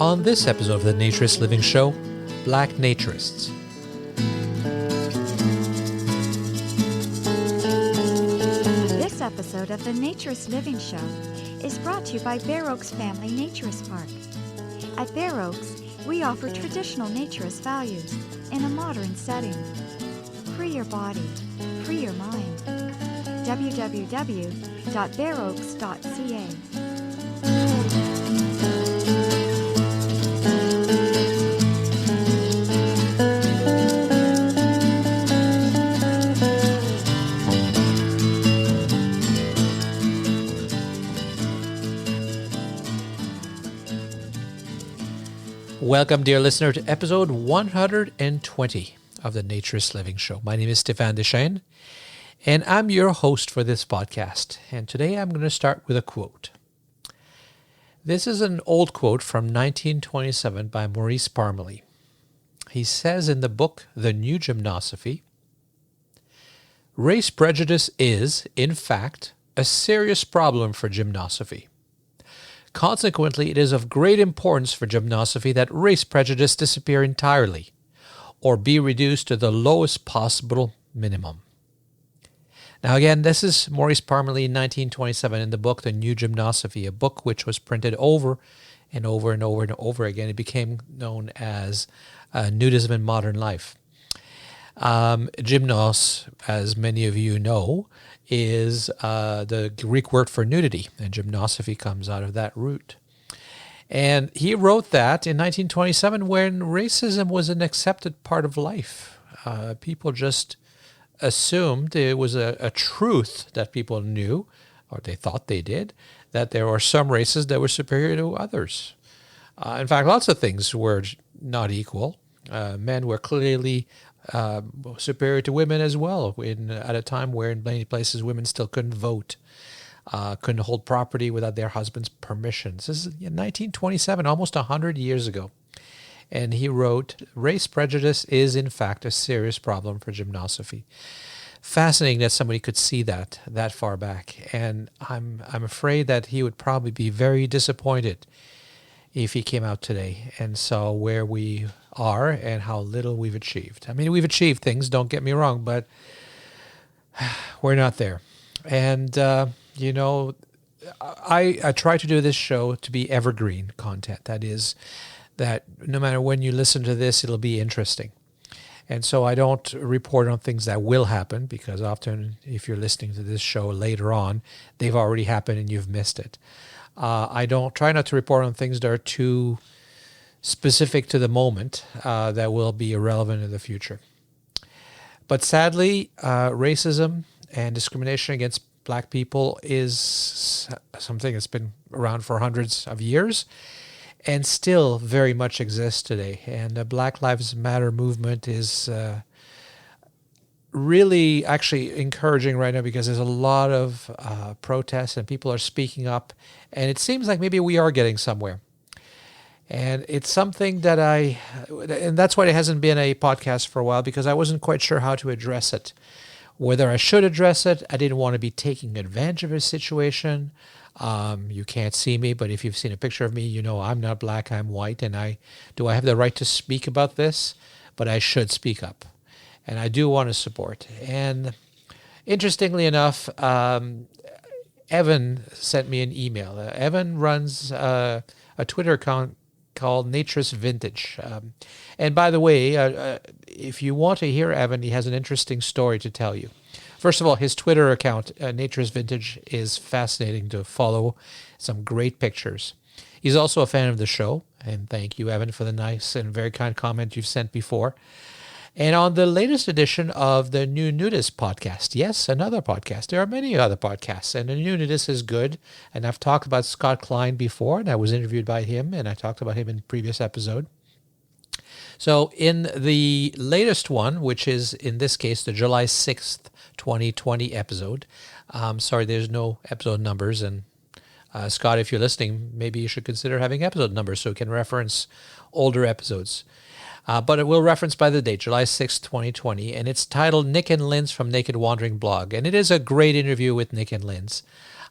On this episode of the Naturist Living Show, Black Naturists. This episode of the Naturist Living Show is brought to you by B.E.A.C.H.E.S Family Naturist Park. At B.E.A.C.H.E.S, we offer traditional naturist values in a modern setting. Free your body, free your mind. www.bearoaks.ca. Welcome, dear listener, to episode 120 of the Naturist Living Show. My name is Stéphane Deschênes, and I'm your host for this podcast. And today I'm going to start with a quote. This is an old quote from 1927 by Maurice Parmelee. He says in the book, The New Gymnosophy, "Race prejudice is, in fact, a serious problem for gymnosophy. Consequently, it is of great importance for gymnosophy that race prejudice disappear entirely, or be reduced to the lowest possible minimum." Now again, this is Maurice Parmelee in 1927 in the book, The New Gymnosophy, a book which was printed over and over and over and over again. It became known as Nudism in Modern Life. Gymnos, as many of you know, is the Greek word for nudity, and gymnosophy comes out of that root. And he wrote that in 1927 when racism was an accepted part of life. People just assumed it was a truth that people knew, or they thought they did, that there were some races that were superior to others. In fact, lots of things were not equal. Men were clearly superior to women as well, at a time where in many places women still couldn't vote, couldn't hold property without their husband's permission. This is 1927, almost 100 years ago. And he wrote, "Race prejudice is in fact a serious problem for gymnosophy." Fascinating that somebody could see that far back. And I'm afraid that he would probably be very disappointed if he came out today and saw where we are and how little we've achieved. I mean, we've achieved things, don't get me wrong, but we're not there. And, I try to do this show to be evergreen content. That is, that no matter when you listen to this, it'll be interesting. And so I don't report on things that will happen, because often if you're listening to this show later on, they've already happened and you've missed it. I don't try not to report on things that are too specific to the moment that will be irrelevant in the future. But sadly, racism and discrimination against Black people is something that's been around for hundreds of years and still very much exists today. And the Black Lives Matter movement is really actually encouraging right now, because there's a lot of protests and people are speaking up, and it seems like maybe we are getting somewhere. And it's something that and that's why it hasn't been a podcast for a while, because I wasn't quite sure how to address it. Whether I should address it, I didn't want to be taking advantage of a situation. You can't see me, but if you've seen a picture of me, you know I'm not Black, I'm white, and I have the right to speak about this, but I should speak up. And I do want to support. And interestingly enough, Evan sent me an email. Evan runs a Twitter account called Naturist Vintage. And by the way, if you want to hear Evan, he has an interesting story to tell you. First of all, his Twitter account, Naturist Vintage, is fascinating to follow. Some great pictures. He's also a fan of the show. And thank you, Evan, for the nice and very kind comment you've sent before. And on the latest edition of the New Nudist podcast, yes, another podcast. There are many other podcasts, and the New Nudist is good. And I've talked about Scott Klein before, and I was interviewed by him, and I talked about him in a previous episode. So in the latest one, which is in this case the July 6th, 2020 episode, sorry, there's no episode numbers, and Scott, if you're listening, maybe you should consider having episode numbers so you can reference older episodes. But it will reference by the date, July 6, 2020, and it's titled Nick and Linz from Naked Wandering Blog. And it is a great interview with Nick and Linz.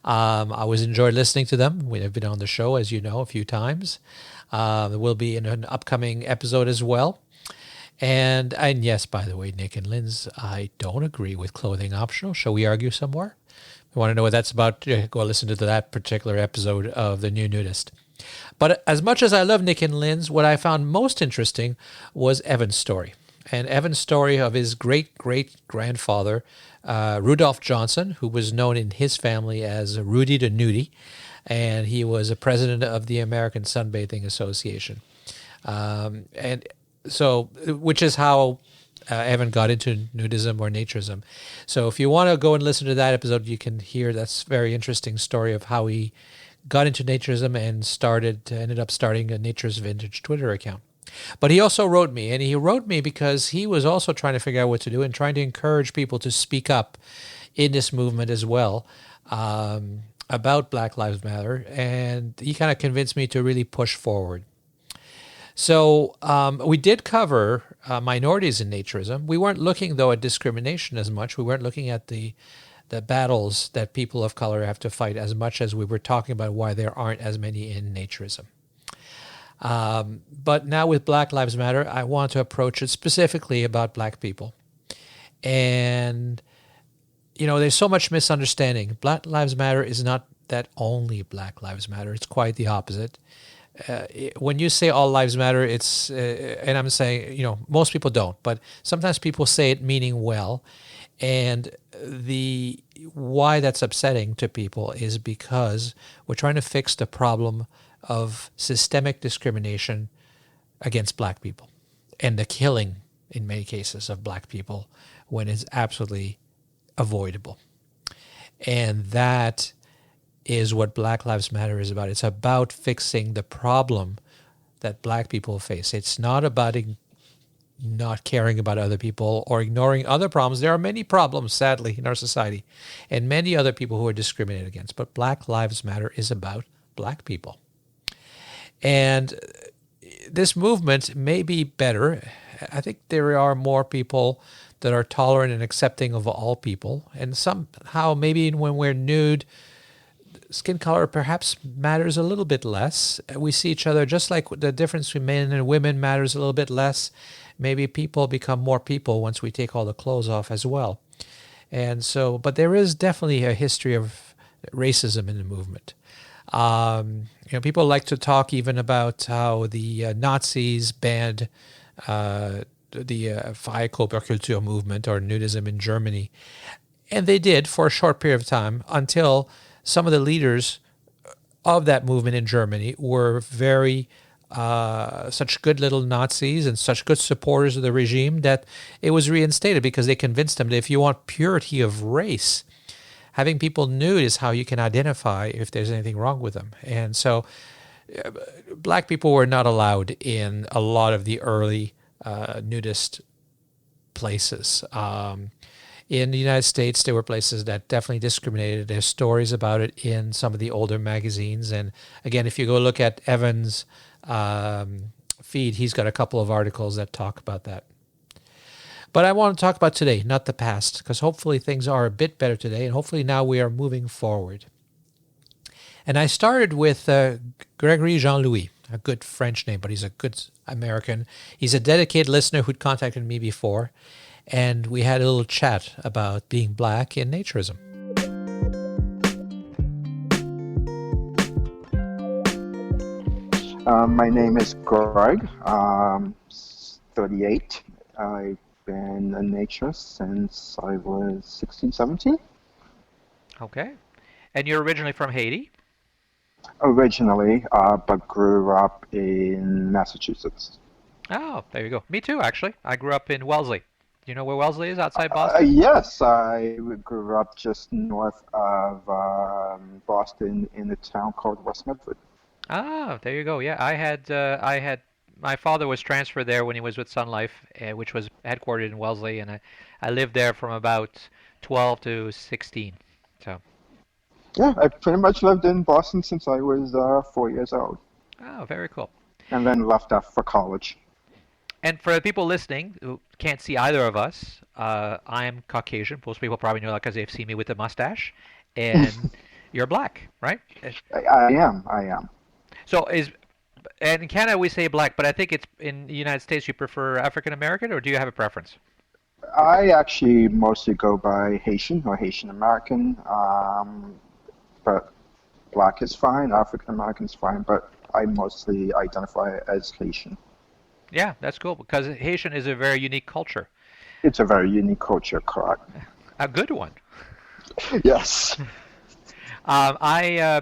I always enjoyed listening to them. We have been on the show, as you know, a few times. We'll be in an upcoming episode as well. And yes, by the way, Nick and Linz, I don't agree with clothing optional. Shall we argue some more? If you want to know what that's about, go listen to that particular episode of The New Nudist. But as much as I love Nick and Linz, what I found most interesting was Evan's story. And Evan's story of his great-great-grandfather, Rudolph Johnson, who was known in his family as Rudy the Nudie, and he was a president of the American Sunbathing Association. And so, which is how Evan got into nudism or naturism. So if you want to go and listen to that episode, you can hear that's very interesting story of how he got into naturism and ended up starting a Nature's Vintage Twitter account. But he also wrote me, and he wrote me because he was also trying to figure out what to do and trying to encourage people to speak up in this movement as well about Black Lives Matter. And he kind of convinced me to really push forward. So we did cover minorities in naturism. We weren't looking, though, at discrimination as much. We weren't looking at the battles that people of color have to fight as much as we were talking about why there aren't as many in naturism. But now with Black Lives Matter, I want to approach it specifically about Black people. And, there's so much misunderstanding. Black Lives Matter is not that only Black Lives Matter. It's quite the opposite. When you say all lives matter, it's, and I'm saying, most people don't, but sometimes people say it meaning well. And why that's upsetting to people is because we're trying to fix the problem of systemic discrimination against Black people and the killing, in many cases, of Black people when it's absolutely avoidable. And that is what Black Lives Matter is about. It's about fixing the problem that Black people face. It's not about not caring about other people or ignoring other problems. There are many problems, sadly, in our society and many other people who are discriminated against. But Black Lives Matter is about Black people. And this movement may be better. I think there are more people that are tolerant and accepting of all people. And somehow, maybe when we're nude, skin color perhaps matters a little bit less. We see each other just like the difference between men and women matters a little bit less. Maybe people become more people once we take all the clothes off as well. And so, but there is definitely a history of racism in the movement. People like to talk even about how the Nazis banned the Freie Körperkultur movement or nudism in Germany. And they did for a short period of time until some of the leaders of that movement in Germany were very such good little Nazis and such good supporters of the regime that it was reinstated because they convinced them that if you want purity of race, having people nude is how you can identify if there's anything wrong with them. And so Black people were not allowed in a lot of the early nudist places. In the United States, there were places that definitely discriminated. There's stories about it in some of the older magazines. And again, if you go look at Evan's feed, he's got a couple of articles that talk about that. But I want to talk about today, not the past, because hopefully things are a bit better today, and hopefully now we are moving forward. And I started with Gregory Jean Louis, a good French name, but he's a good American. He's a dedicated listener who'd contacted me before, and we had a little chat about being Black in naturism. My name is Greg. 38. I've been a naturist since I was 16, 17. Okay. And you're originally from Haiti? Originally, but grew up in Massachusetts. Oh, there you go. Me too, actually. I grew up in Wellesley. Do you know where Wellesley is outside Boston? Yes, I grew up just north of Boston in a town called West Medford. Ah, there you go. Yeah, I had my father was transferred there when he was with Sun Life, which was headquartered in Wellesley, and I lived there from about 12 to 16. So. Yeah, I pretty much lived in Boston since I was 4 years old. Oh, very cool. And then left for college. And for the people listening who can't see either of us, I'm Caucasian. Most people probably know that because they've seen me with a mustache. And You're black, right? I am. I am. So and in Canada we say black, but I think it's in the United States you prefer African American, or do you have a preference? I actually mostly go by Haitian or Haitian American, but Black is fine, African American is fine, but I mostly identify as Haitian. Yeah, that's cool because Haitian is a very unique culture, It's a very unique culture, correct? a good one. Yes. I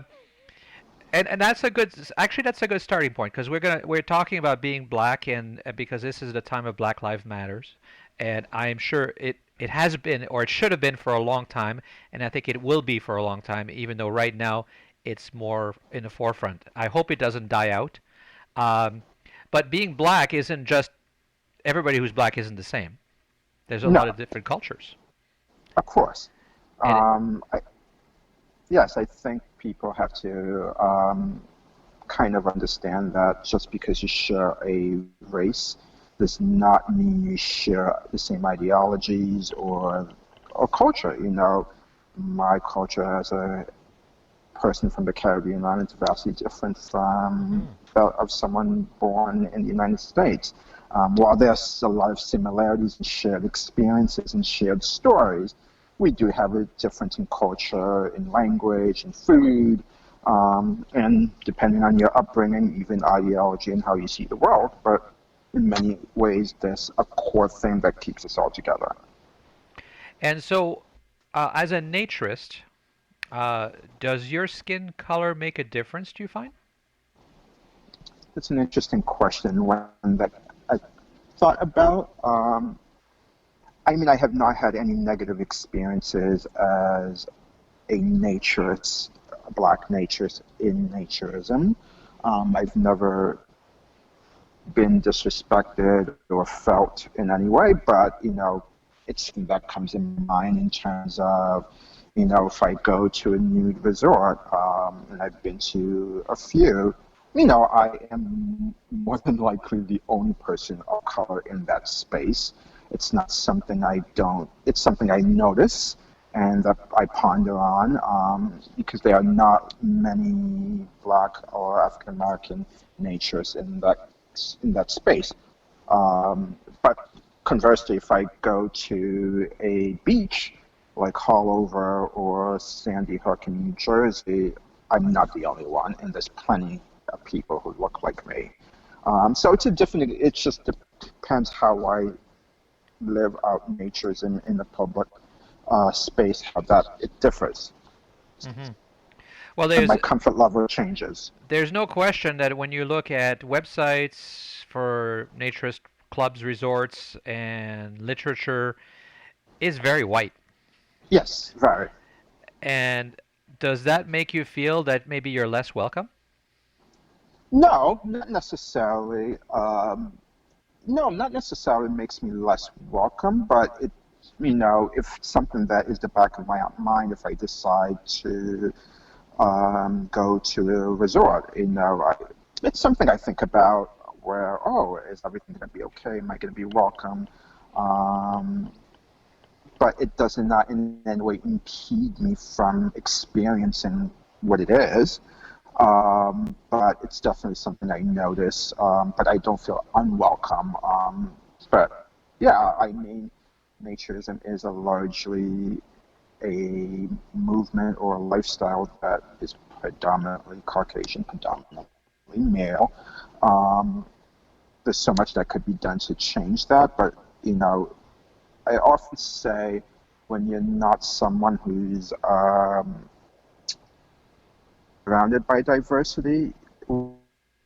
and that's a good actually that's a good starting point because we're talking about being black and because this is the time of Black Lives Matters, and I'm sure it has been or it should have been for a long time, and I think it will be for a long time, even though right now it's more in the forefront. I hope it doesn't die out. Um, but being black isn't just everybody who's black isn't the same. There's a lot No, of different cultures, of course. and I, yes, I think people have to kind of understand that just because you share a race does not mean you share the same ideologies or culture. You know, my culture as a person from the Caribbean islands is vastly different from that of someone born in the United States. While there's a lot of similarities and shared experiences and shared stories, we do have a difference in culture, in language, in food, and depending on your upbringing, even ideology and how you see the world. But in many ways, there's a core thing that keeps us all together. and so as a naturist, does your skin color make a difference? Do you find? It's an interesting question, one that I thought about. I mean, I have not had any negative experiences as a naturist, a black naturist in naturism. I've never been disrespected or felt in any way, but you know, it's something that comes in mind in terms of, you know, if I go to a nude resort, and I've been to a few, you know, I am more than likely the only person of color in that space. It's not something I don't, it's something I notice and that I ponder on, because there are not many black or African American natures in that space. But conversely, if I go to a beach like Haulover or Sandy Hook in New Jersey, I'm not the only one, and there's plenty of people who look like me. So it's a different. It just depends how I live out naturism in the public space, how that it differs, Hmm. Well, and my comfort level changes. there's no question that when you look at websites for naturist clubs, resorts, and literature, it's very white. Yes, very. And does that make you feel that maybe you're less welcome? No, not necessarily. No, not necessarily makes me less welcome, but it, you know, if something that is the back of my mind, if I decide to go to a resort, you know, it's something I think about where, oh, is everything going to be okay? Am I going to be welcome? Um, but it does not in any way impede me from experiencing what it is. But it's definitely something I notice, but I don't feel unwelcome. But yeah, I mean, naturism is a largely a movement or a lifestyle that is predominantly Caucasian, predominantly male. Um, there's so much that could be done to change that, but you know, I often say when you're not someone who's surrounded by diversity,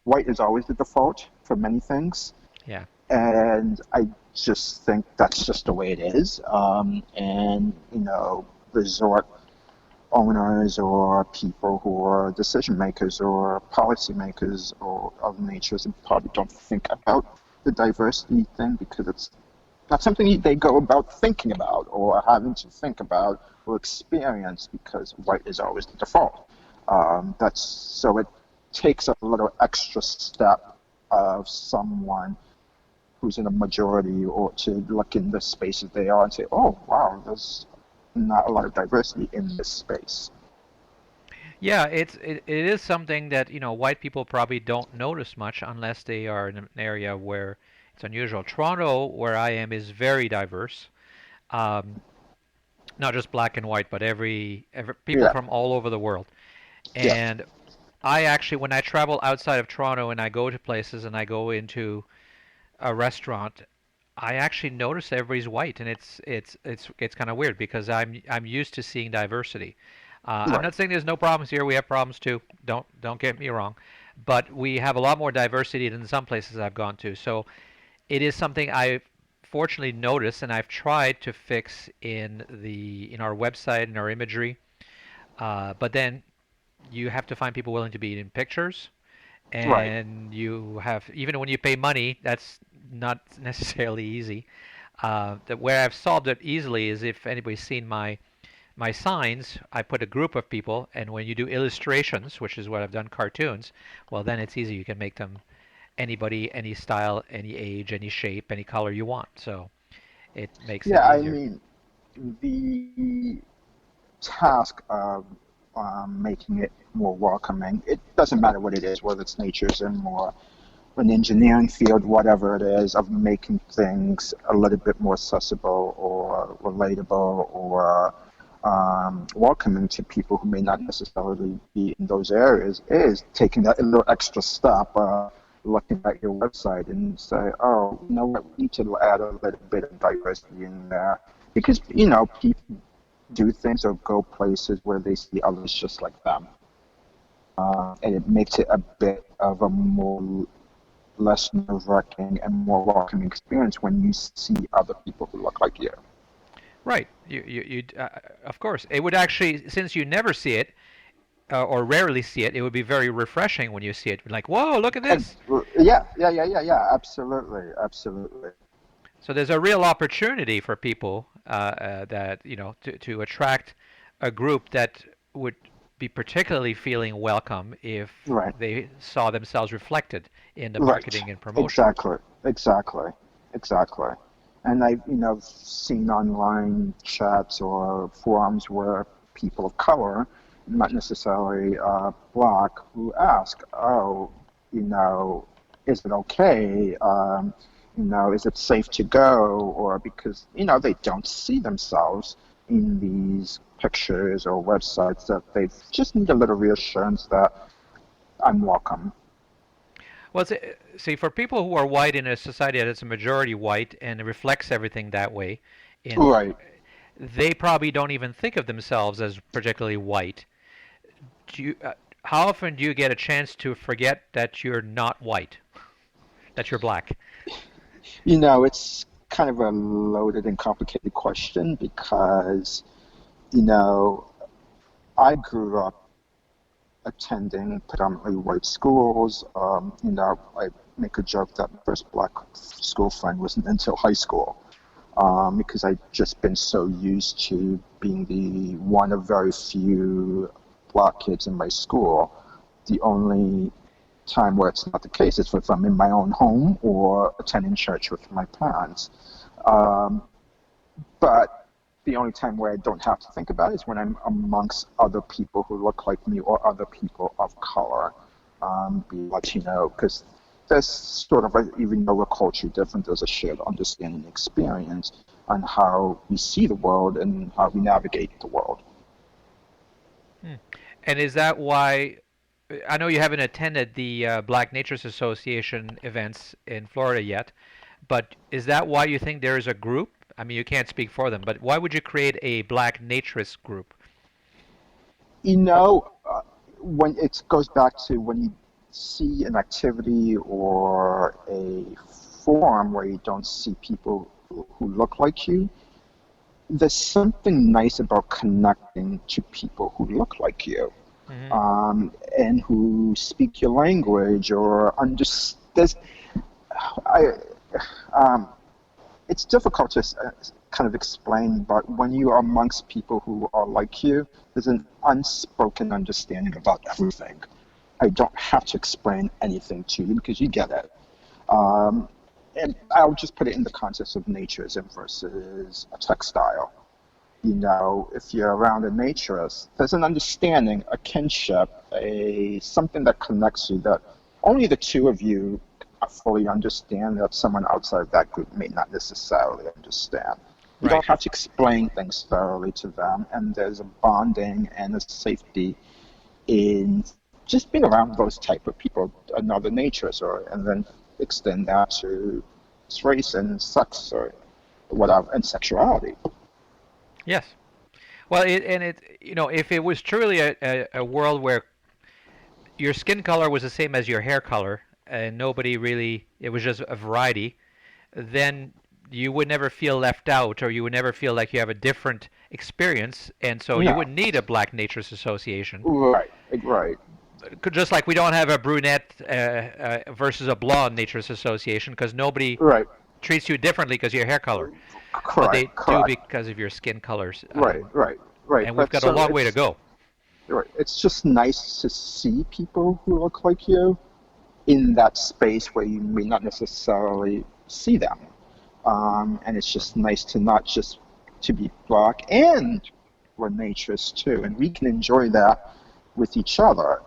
white is always the default for many things. Yeah. And I just think that's just the way it is. And, you know, resort owners or people who are decision makers or policy makers or of natures and probably don't think about the diversity thing because it's not something they go about thinking about or having to think about or experience because white is always the default. That's so it takes a little extra step of someone who's in a majority or to look in the spaces they are and say, oh, wow, there's not a lot of diversity in this space. Yeah, it is something that, white people probably don't notice much unless they are in an area where it's unusual. Toronto, where I am, is very diverse. Um, Not just black and white, but every people Yeah, from all over the world. yeah, And I actually, when I travel outside of Toronto and I go to places and I go into a restaurant, I actually notice everybody's white, and it's kind of weird because I'm used to seeing diversity. I'm right. not saying there's no problems here. We have problems too. Don't get me wrong, but we have a lot more diversity than some places I've gone to. So it is something I've fortunately noticed, and I've tried to fix in our website and our imagery. But then you have to find people willing to be in pictures, Right. and you have even when you pay money, that's not necessarily easy. Where I've solved it easily is if anybody's seen my signs, I put a group of people, and when you do illustrations, which is what I've done, cartoons, well, then it's easy. You can make them anybody, any style, any age, any shape, any color you want. So it makes it Yeah, I easier. mean, the task of making it more welcoming, it doesn't matter what it is, whether it's naturism or an engineering field, whatever it is, of making things a little bit more accessible or relatable or welcoming to people who may not necessarily be in those areas, is taking that little extra step, looking at your website and say, oh, you know what, we need to add a little bit of diversity in there. Because, people do things or go places where they see others just like them. And it makes it a bit of a more less nerve-wracking and more welcoming experience when you see other people who look like you. Right. Of course, it would actually, since you never see it or rarely see it, it would be very refreshing when you see it. Like, whoa, look at And, this. yeah, absolutely, absolutely. So there's a real opportunity for people that to attract a group that would be particularly feeling welcome if Right, they saw themselves reflected in the right, marketing and promotion. exactly, exactly, exactly. And I've, seen online chats or forums where people of color, not necessarily black, who ask, oh, is it okay? Is it safe to go? Or because, they don't see themselves in these pictures or websites, that they just need a little reassurance that I'm welcome. Well, see, for people who are white in a society that is a majority white and reflects everything that way, in Right. they probably don't even think of themselves as particularly white. Do you, how often do you get a chance to forget that you're not white, that you're black? It's kind of a loaded and complicated question because, you know, I grew up attending predominantly white schools. I make a joke that my first black school friend wasn't until high school, because I'd just been so used to being the one of very few black kids in my school. The only time where it's not the case is if I'm in my own home or attending church with my parents. Um, but the only time where I don't have to think about it is when I'm amongst other people who look like me or other people of color, be Latino, because there's sort of, even though we're culturally different, there's a shared understanding and experience on how we see the world and how we navigate the world. Hmm. And is that why? I know you haven't attended the Black Naturists Association events in Florida yet, but is that why you think there is a group? I mean, you can't speak for them, but why would you create a Black Naturist group? You know, uh, when it goes back to when you see an activity or a forum where you don't see people who look like you, there's something nice about connecting to people who look like you, Hmm. and who speak your language or understand. I, um, it's difficult to kind of explain, but when you are amongst people who are like you, there's an unspoken understanding about everything. I don't have to explain anything to you because you get it. Um, and I'll just put it in the context of naturism versus a textile. if you're around a naturist, there's an understanding, a kinship, something that connects you that only the two of you fully understand, that someone outside of that group may not necessarily understand. You Right. don't have to explain things thoroughly to them, and there's a bonding and a safety in just being around those type of people, another naturist, and then extend that to race and sex or whatever, and sexuality. Yes. Well, if it was truly a world where your skin color was the same as your hair color, and nobody really, it was just a variety, then you would never feel left out, or you would never feel like you have a different experience, and so you No. wouldn't need a Black Naturists Association. Right, right. Just like we don't have a brunette versus a blonde Naturist Association, because nobody Right. treats you differently because of your hair color. Correct. But they do correct. because of your skin colors. Right. And we've got a long way to go. Right. It's just nice to see people who look like you in that space where you may not necessarily see them. And it's just nice to not just to be Black, and we're naturists too, and we can enjoy that with each other.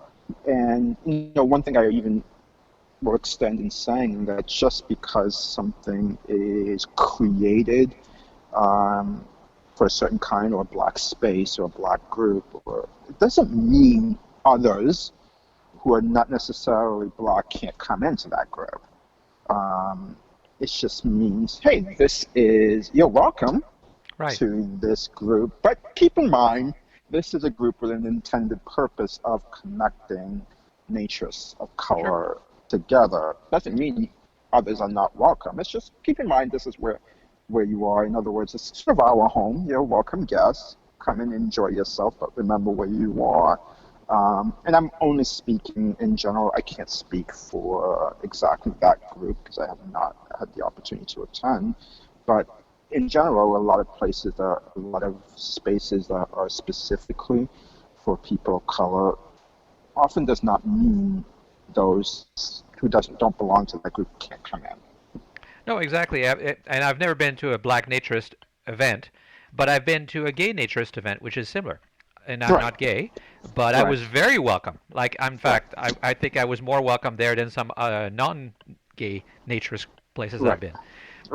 And one thing I even will extend in saying that just because something is created for a certain kind or a Black space or a Black group, it doesn't mean others who are not necessarily Black can't come into that group. It just means, hey, you're welcome Right. to this group, but keep in mind, this is a group with an intended purpose of connecting naturists of color together. Doesn't mean others are not welcome. It's just keep in mind this is where you are. In other words, it's sort of our home. You're welcome guests. Come and enjoy yourself, but remember where you are. And I'm only speaking in general. I can't speak for exactly that group because I have not had the opportunity to attend. But in general, a lot of spaces that are specifically for people of color often does not mean those who don't belong to that group can't come in. No, exactly. And I've never been to a Black Naturist event, but I've been to a gay Naturist event, which is similar. And I'm not gay, but I was very welcome. Like, in fact, I think I was more welcome there than some non-gay naturist places I've been.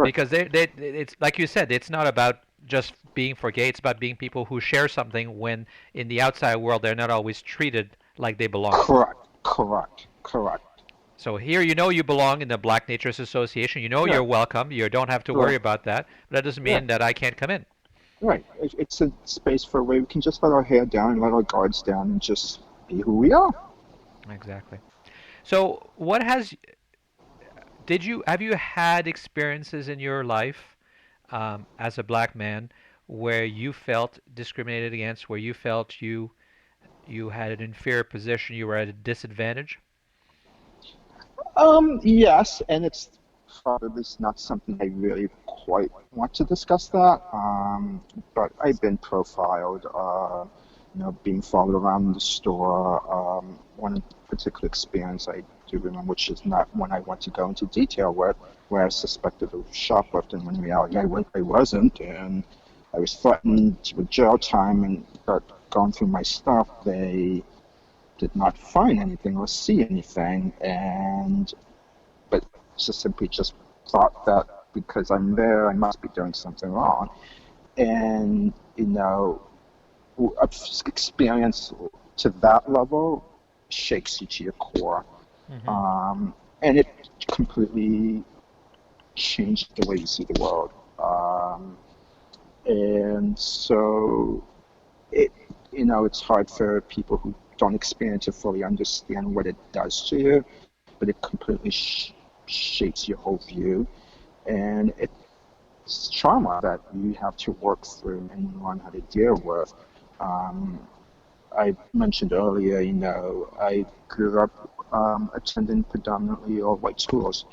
Because it's like you said, it's not about just being for gay. It's about being people who share something when in the outside world they're not always treated like they belong. Correct. So here you belong in the Black Naturists Association. You're welcome. You don't have to worry about that. But that doesn't mean that I can't come in. Right. It's a space where we can just let our hair down and let our guards down and just be who we are. Exactly. So have you had experiences in your life as a Black man where you felt discriminated against, where you felt you had an inferior position, you were at a disadvantage? Yes, and it's probably not something I really quite want to discuss that. But I've been profiled, being followed around the store. One particular experience I do remember, which is not one I want to go into detail with, where I was suspected of shoplifting when in reality I wasn't, and I was threatened with jail time and got gone through my stuff. They did not find anything or see anything, but simply just thought that because I'm there, I must be doing something wrong. And, experience to that level shakes you to your core. Mm-hmm. And it completely changed the way you see the world. And so, it's hard for people who don't experience to fully understand what it does to you, but it completely shapes your whole view. And it's trauma that you have to work through and learn how to deal with. I mentioned earlier, I grew up attending predominantly all-white schools.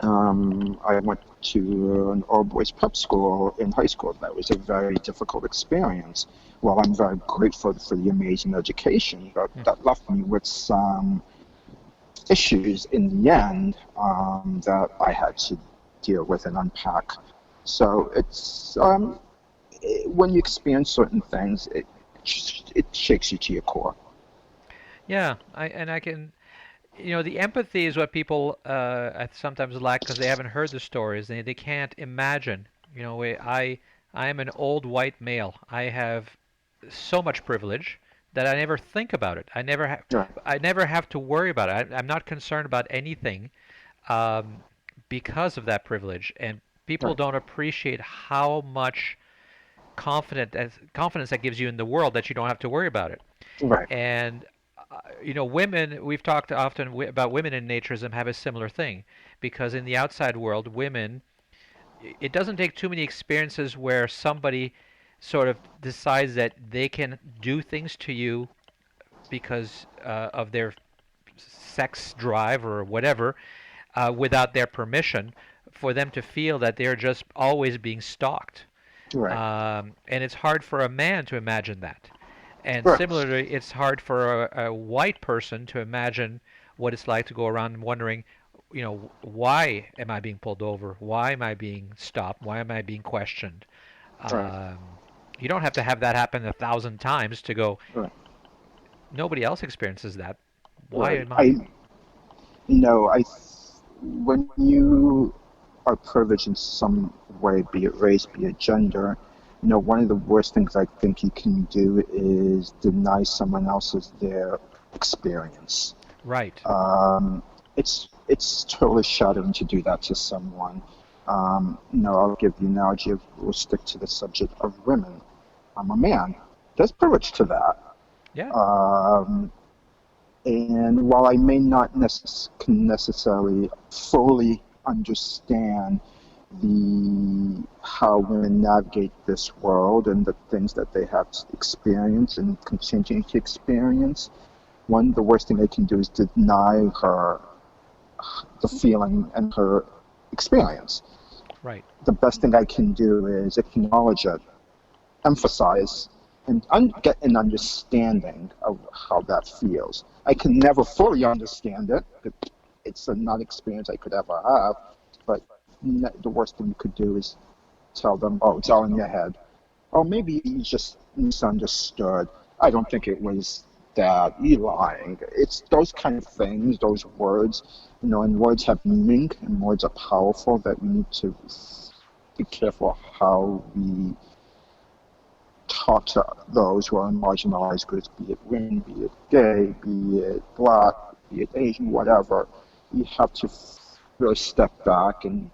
I went to an all-boys prep school in high school. That was a very difficult experience. Well, I'm very grateful for the amazing education, but that left me with some issues in the end that I had to deal with and unpack. So when you experience certain things, it shakes you to your core. Yeah, I can, the empathy is what people sometimes lack because they haven't heard the stories. They can't imagine. I am an old white male. I have so much privilege that I never think about it. Right, I never have to worry about it. I'm not concerned about anything um, because of that privilege. And people right, don't appreciate how much confidence that gives you in the world that you don't have to worry about it. right, And women, we've talked often about women in naturism have a similar thing because in the outside world, women, it doesn't take too many experiences where somebody sort of decides that they can do things to you because of their sex drive or whatever without their permission for them to feel that they're just always being stalked. right, And it's hard for a man to imagine that. And right, similarly, it's hard for a white person to imagine what it's like to go around wondering, why am I being pulled over? Why am I being stopped? Why am I being questioned? right, Um, you don't have to have that happen 1,000 times to go, right, nobody else experiences that. Why right. am I? When you are privileged in some way, be it race, be it gender, one of the worst things I think you can do is deny someone else's their experience. Right. It's totally shattering to do that to someone. I'll give the analogy of, we'll stick to the subject of women. I'm a man. There's privilege to that. Yeah. And while I may not necessarily fully understand how women navigate this world and the things that they have to experience and continue to experience, the worst thing they can do is deny her the feeling and her experience. Right. The best thing I can do is acknowledge it, emphasize, and get an understanding of how that feels. I can never fully understand it. It's not an experience I could ever have. But the worst thing you could do is tell them, oh, it's all in your head. Or maybe you just misunderstood. I don't think it was that. You're lying. It's those kind of things, those words, and words have meaning, and words are powerful, that we need to be careful how we talk to those who are in marginalized groups, be it women, be it gay, be it black, be it Asian, whatever. You have to really step back and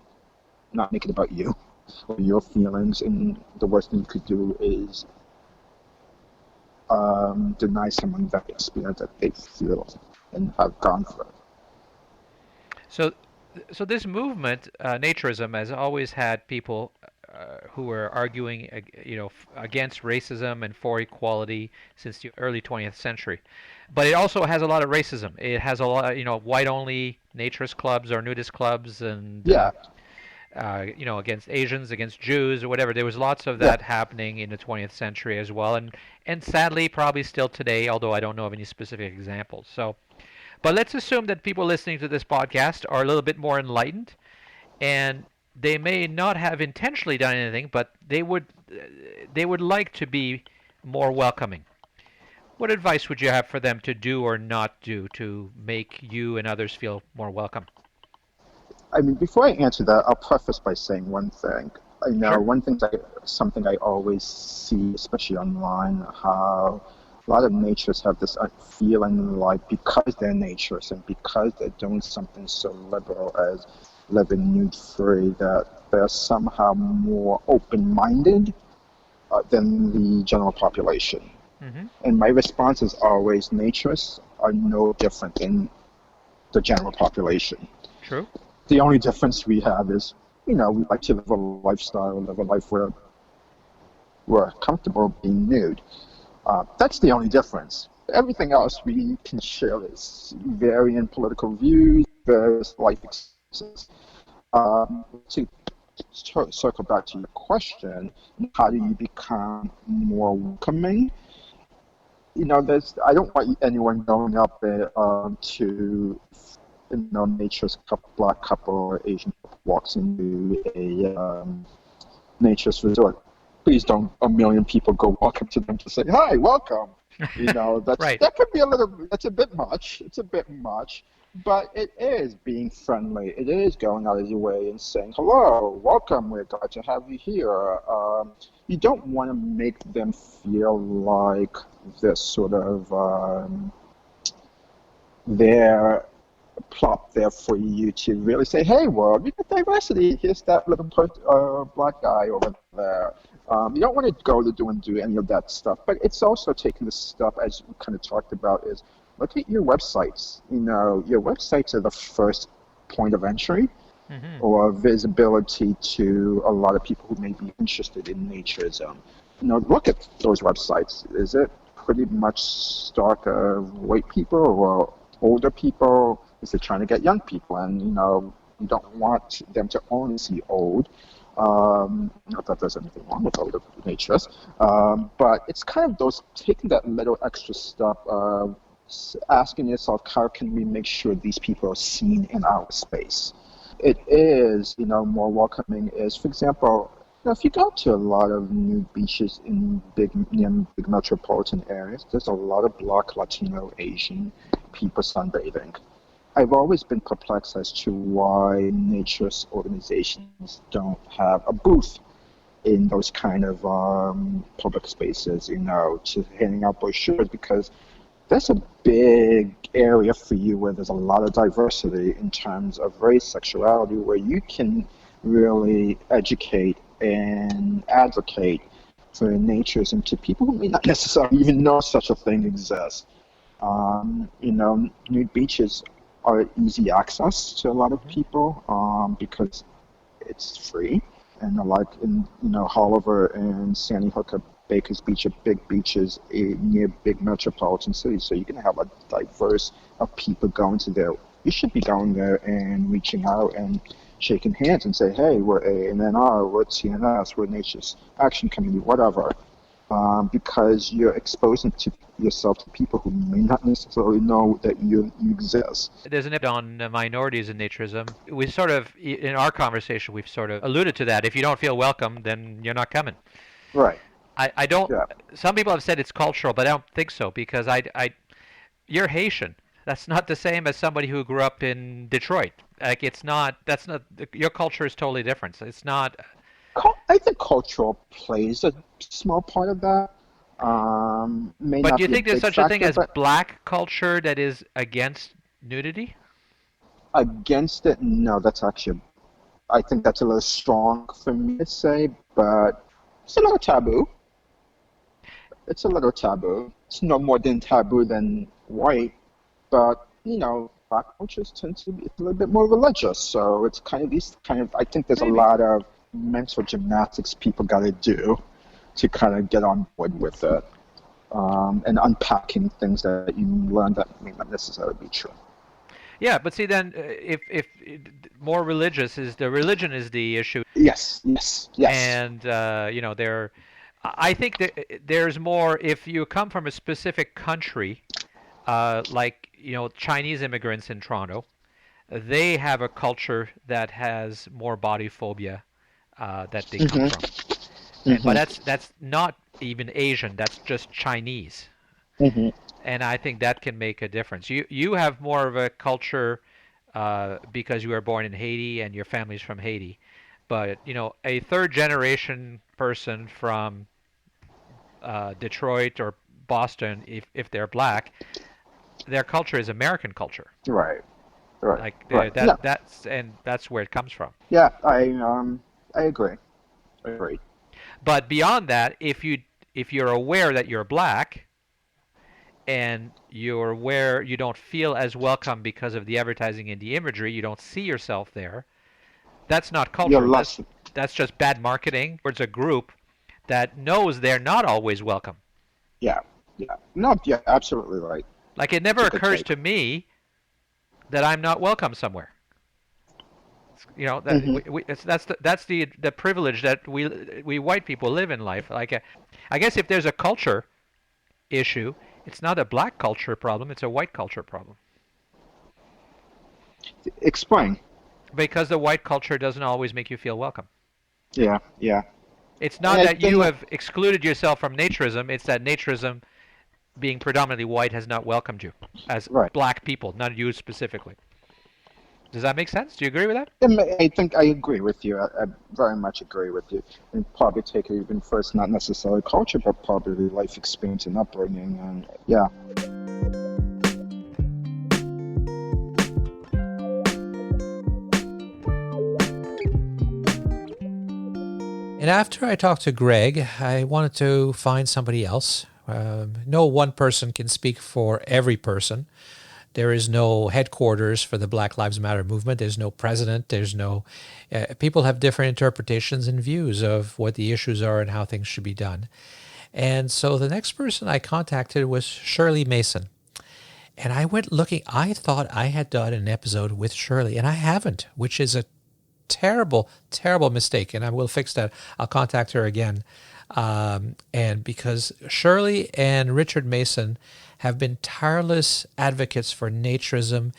not make it about you or your feelings. And the worst thing you could do is deny someone that experience that they feel and have gone through. So this movement, naturism, has always had people who were arguing, against racism and for equality since the early 20th century. But it also has a lot of racism. It has a lot, white-only naturist clubs or nudist clubs, and Yeah, against Asians, against Jews, or whatever. There was lots of yeah. that happening in the 20th century as well, and sadly, probably still today. Although I don't know of any specific examples. So. But let's assume that people listening to this podcast are a little bit more enlightened, and they may not have intentionally done anything, but they would like to be more welcoming. What advice would you have for them to do or not do to make you and others feel more welcome? I mean, before I answer that, I'll preface by saying one thing. I know Sure. one thing something I always see, especially online, how a lot of naturists have this feeling like because they're naturists and because they're doing something so liberal as living nude-free, that they're somehow more open-minded than the general population. Mm-hmm. And my response is always, naturists are no different than the general population. True. The only difference we have is, we like to live a lifestyle, live a life where we're comfortable being nude. That's the only difference. Everything else we can share is varying political views, various life experiences. To circle back to your question, how do you become more welcoming? I don't want anyone going up there to, naturist couple, black couple or Asian couple walks into a naturist resort. please don't a million people go walk up to them to say, hi, welcome. Right. That could be that's a bit much. It's a bit much. But it is being friendly. It is going out of your way and saying, hello, welcome, we're glad to have you here. You don't want to make them feel like this sort of, they're plopped there for you to really say, hey, world, you got diversity. Here's that little black guy over there. You don't want to go to do any of that stuff. But it's also taking the stuff, as we kind of talked about, is look at your websites. Your websites are the first point of entry or visibility to a lot of people who may be interested in naturism. Look at those websites. Is it pretty much stock of white people or older people? Is it trying to get young people? And, you don't want them to only see old. Not that there's anything wrong with older naturists. But it's kind of those, taking that little extra step of asking yourself, how can we make sure these people are seen in our space? It is, more welcoming is, for example, if you go to a lot of new beaches in big metropolitan areas, there's a lot of Black, Latino, Asian people sunbathing. I've always been perplexed as to why naturist organizations don't have a booth in those kind of public spaces, to handing out brochures, because that's a big area for you where there's a lot of diversity in terms of race, sexuality, where you can really educate and advocate for naturism to people who may not necessarily even know such a thing exists. Nude beaches are easy access to a lot of people because it's free. And like in Haulover and Sandy Hook, Baker's Beach are big beaches near big metropolitan cities, so you're going to have a diverse of people going to there. You should be going there and reaching out and shaking hands and say, hey, we're ANNR, we're TNS, we're Nature's Action Committee, whatever, because you're exposing yourself to people who may not necessarily know that you exist. There's an episode on minorities in naturism. We sort of, in our conversation, we've sort of alluded to that. If you don't feel welcome, then you're not coming. Right. I don't. Yeah. Some people have said it's cultural, but I don't think so, because you're Haitian. That's not the same as somebody who grew up in Detroit. Like, it's not. That's not. Your culture is totally different. It's not. I think cultural plays a small part of that. But do you think there's such a thing as black culture that is against nudity? Against it? No, that's actually. I think that's a little strong for me to say, but it's a little taboo. It's a little taboo. It's no more than taboo than white, but black cultures tend to be a little bit more religious. So it's kind of I think there's a lot of mental gymnastics people got to do to kind of get on board with it, and unpacking things that you learn that may not necessarily be true. Yeah, but see, then if more religious is the religion is the issue. Yes. And I think that there's more if you come from a specific country, like Chinese immigrants in Toronto, they have a culture that has more body phobia that they come from. But that's not even Asian. That's just Chinese. And I think that can make a difference. You have more of a culture because you were born in Haiti and your family's from Haiti. But a third generation person from Detroit or Boston, if they're black, their culture is American culture. Right. Like that's where it comes from. Yeah, I agree. But beyond that, if you're aware that you're black, and you're aware you don't feel as welcome because of the advertising and the imagery, you don't see yourself there, that's not culture. That's just bad marketing. It's a group that knows they're not always welcome. Yeah. No, yeah, absolutely right. Like, it never occurs to me that I'm not welcome somewhere. That's the privilege that we white people live in life. Like, I guess if there's a culture issue, it's not a black culture problem, it's a white culture problem. Explain. Because the white culture doesn't always make you feel welcome. Yeah. It's And not I that you think, have excluded yourself from naturism. It's that naturism, being predominantly white, has not welcomed you as right. black people, not you specifically. Does that make sense? Do you agree with that? I think I agree with you. I very much agree with you. And probably take it even first, not necessarily culture, but probably life experience and upbringing. And yeah. And after I talked to Greg, I wanted to find somebody else. No one person can speak for every person. There is no headquarters for the Black Lives Matter movement. There's no president. There's no. People have different interpretations and views of what the issues are and how things should be done. And so the next person I contacted was Shirley Mason. And I went looking. I thought I had done an episode with Shirley, and I haven't, which is a terrible, terrible mistake. And I will fix that. I'll contact her again. And because Shirley and Richard Mason have been tireless advocates for naturism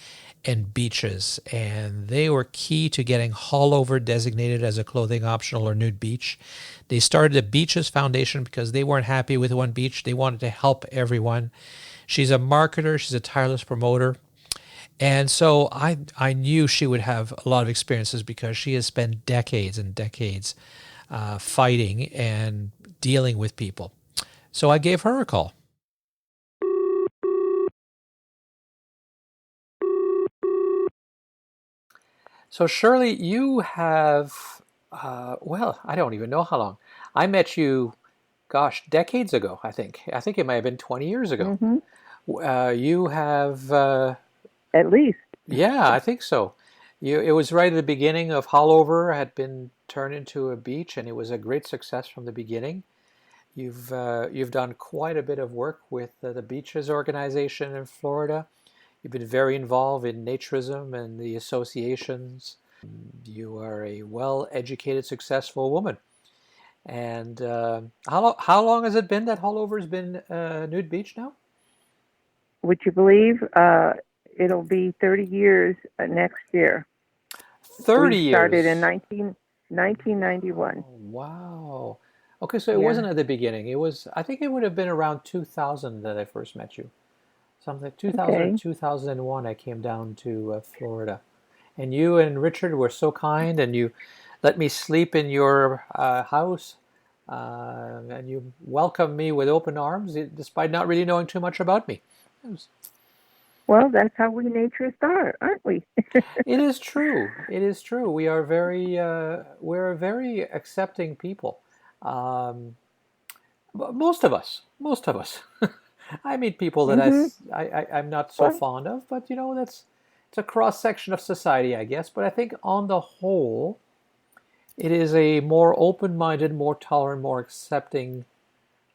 and beaches, and they were key to getting Haulover designated as a clothing optional or nude beach. They started a B.E.A.C.H.E.S foundation because they weren't happy with one beach. They wanted to help everyone. She's a marketer. She's a tireless promoter. And so I knew she would have a lot of experiences because she has spent decades and decades fighting and dealing with people. So I gave her a call. So Shirley, you have, well, I don't even know how long. I met you, gosh, decades ago, I think. I think it might have been 20 years ago. Hmm. You have, At least. yeah, I think so. It was right at the beginning of Haulover had been turned into a beach, and it was a great success from the beginning. You've done quite a bit of work with the Beaches organization in Florida. You've been very involved in naturism and the associations. You are a well-educated, successful woman. And how long has it been that Haulover's been nude beach now? Would you believe it'll be 30 years next year? 30 We started in years. 1991. Wow. Okay, so it Yeah. wasn't at the beginning. It was, I think it would have been around 2000 that I first met you. Something like 2000 or Okay. 2001, I came down to Florida. And you and Richard were so kind, and you let me sleep in your house, and you welcomed me with open arms, despite not really knowing too much about me. It was, Well, that's how we naturists are, aren't we? it is true. It is true. We're a very accepting people. Um, most of us. I meet people that Hmm. I'm not so Well, fond of, but it's a cross section of society, I guess. But I think on the whole, it is a more open-minded, more tolerant, more accepting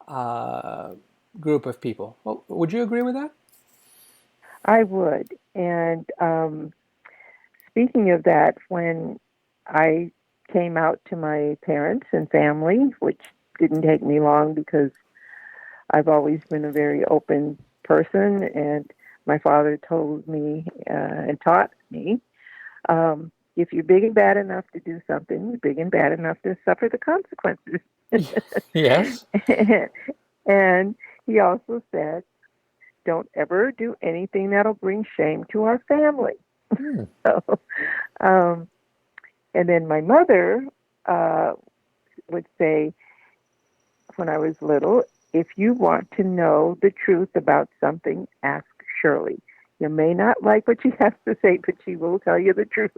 uh, group of people. Well, would you agree with that? I would. And speaking of that, when I came out to my parents and family, which didn't take me long because I've always been a very open person, and my father told me and taught me if you're big and bad enough to do something, you're big and bad enough to suffer the consequences. Yes. And he also said, don't ever do anything that'll bring shame to our family. Hmm. So, um, and then my mother would say, when I was little, if you want to know the truth about something, ask Shirley. You may not like what she has to say, but she will tell you the truth.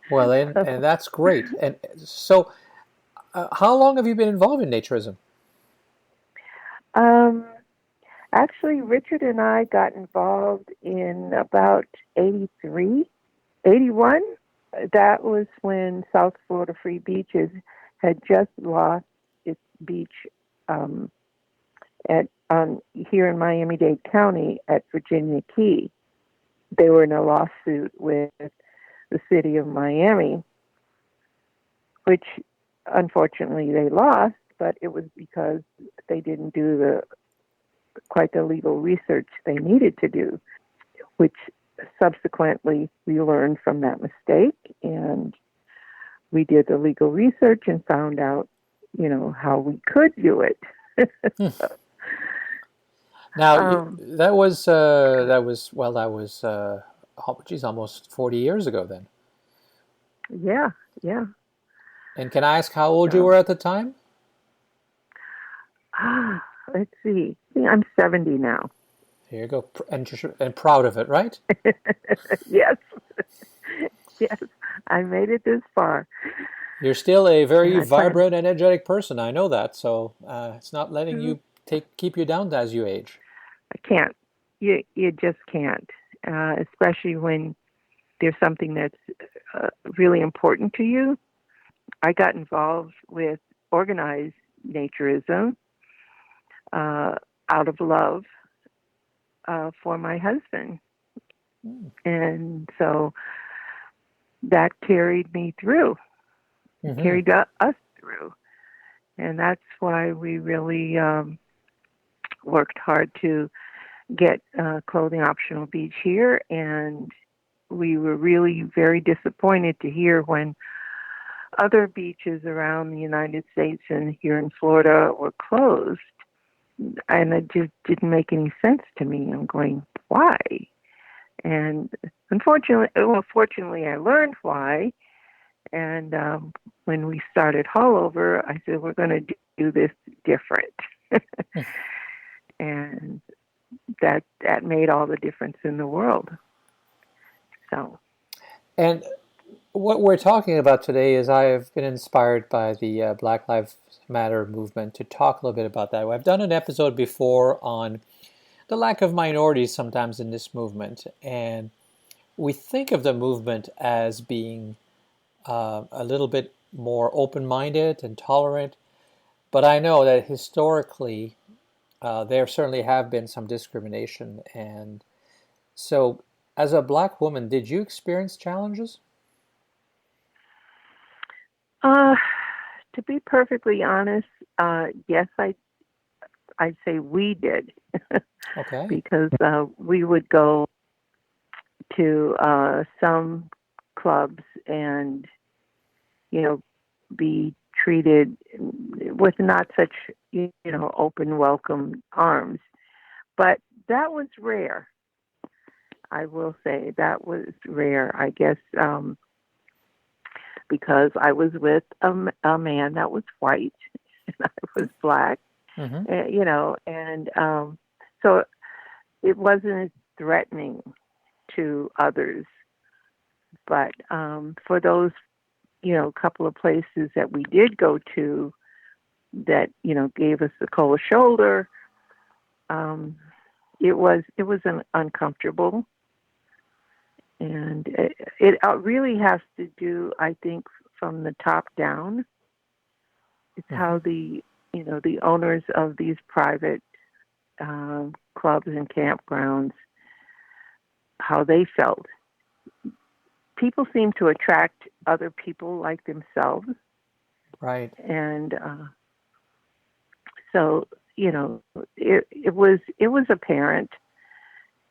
Well, and that's great. And so, how long have you been involved in naturism? um, Actually, Richard and I got involved in about 83, 81. That was when South Florida Free Beaches had just lost its beach um, here in Miami-Dade County at Virginia Key. They were in a lawsuit with the city of Miami, which unfortunately they lost, but it was because they didn't do quite the legal research they needed to do, which subsequently we learned from that mistake, and we did the legal research and found out how we could do it. Now, um, that was almost 40 years ago then. yeah, yeah. And can I ask how old you So, were at the time? let's see. I think I'm 70 now. Here you go, and proud of it, right? Yes, yes. I made it this far. You're still a And very I plan vibrant, energetic person. I know that, so it's not letting to. you keep you down as you age. I can't. You just can't, especially when there's something that's really important to you. I got involved with organized naturism uh, out of love for my husband. And so that carried me through, Mm-hmm. carried us through. And that's why we really worked hard to get clothing optional beach here. And we were really very disappointed to hear when other beaches around the United States and here in Florida were closed. And it just didn't make any sense to me. I'm going, why? And fortunately, I learned why. And when we started Haulover, I said, we're going to do this different. And that made all the difference in the world. So. And what we're talking about today is I have been inspired by the Black Lives Matter movement to talk a little bit about that. I've done an episode before on the lack of minorities sometimes in this movement, and we think of the movement as being a little bit more open-minded and tolerant, but I know that historically there certainly have been some discrimination. And so, as a Black woman, did you experience challenges? Uh, to be perfectly honest, yes, I'd say we did. Okay. Because we would go to some clubs and, be treated with not such, open, welcome arms. But that was rare. I will say that was rare. I guess because I was with a man that was white and I was Black, Mm-hmm. and so it wasn't as threatening to others. But for those, couple of places that we did go to that, gave us the cold shoulder, it was uncomfortable. And it really has to do, I think, from the top down. It's how the owners of these private clubs and campgrounds, how they felt. People seem to attract other people like themselves. Right. And so, it was apparent.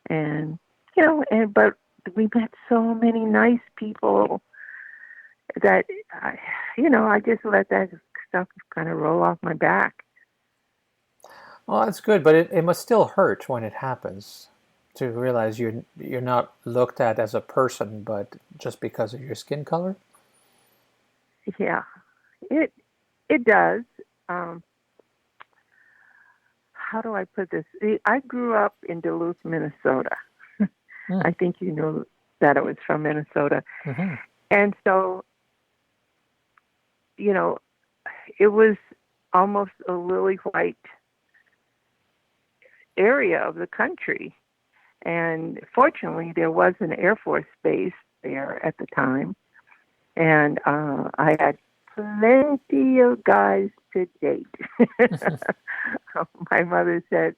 And, but we met so many nice people that, I just let that stuff kind of roll off my back. Well, that's good, but it must still hurt when it happens to realize you're not looked at as a person, but just because of your skin color. Yeah, it does. How do I put this? I grew up in Duluth, Minnesota. I think you know that I was from Minnesota. Mm-hmm. And so, it was almost a lily white area of the country. And fortunately, there was an Air Force base there at the time. And I had plenty of guys to date. My mother said,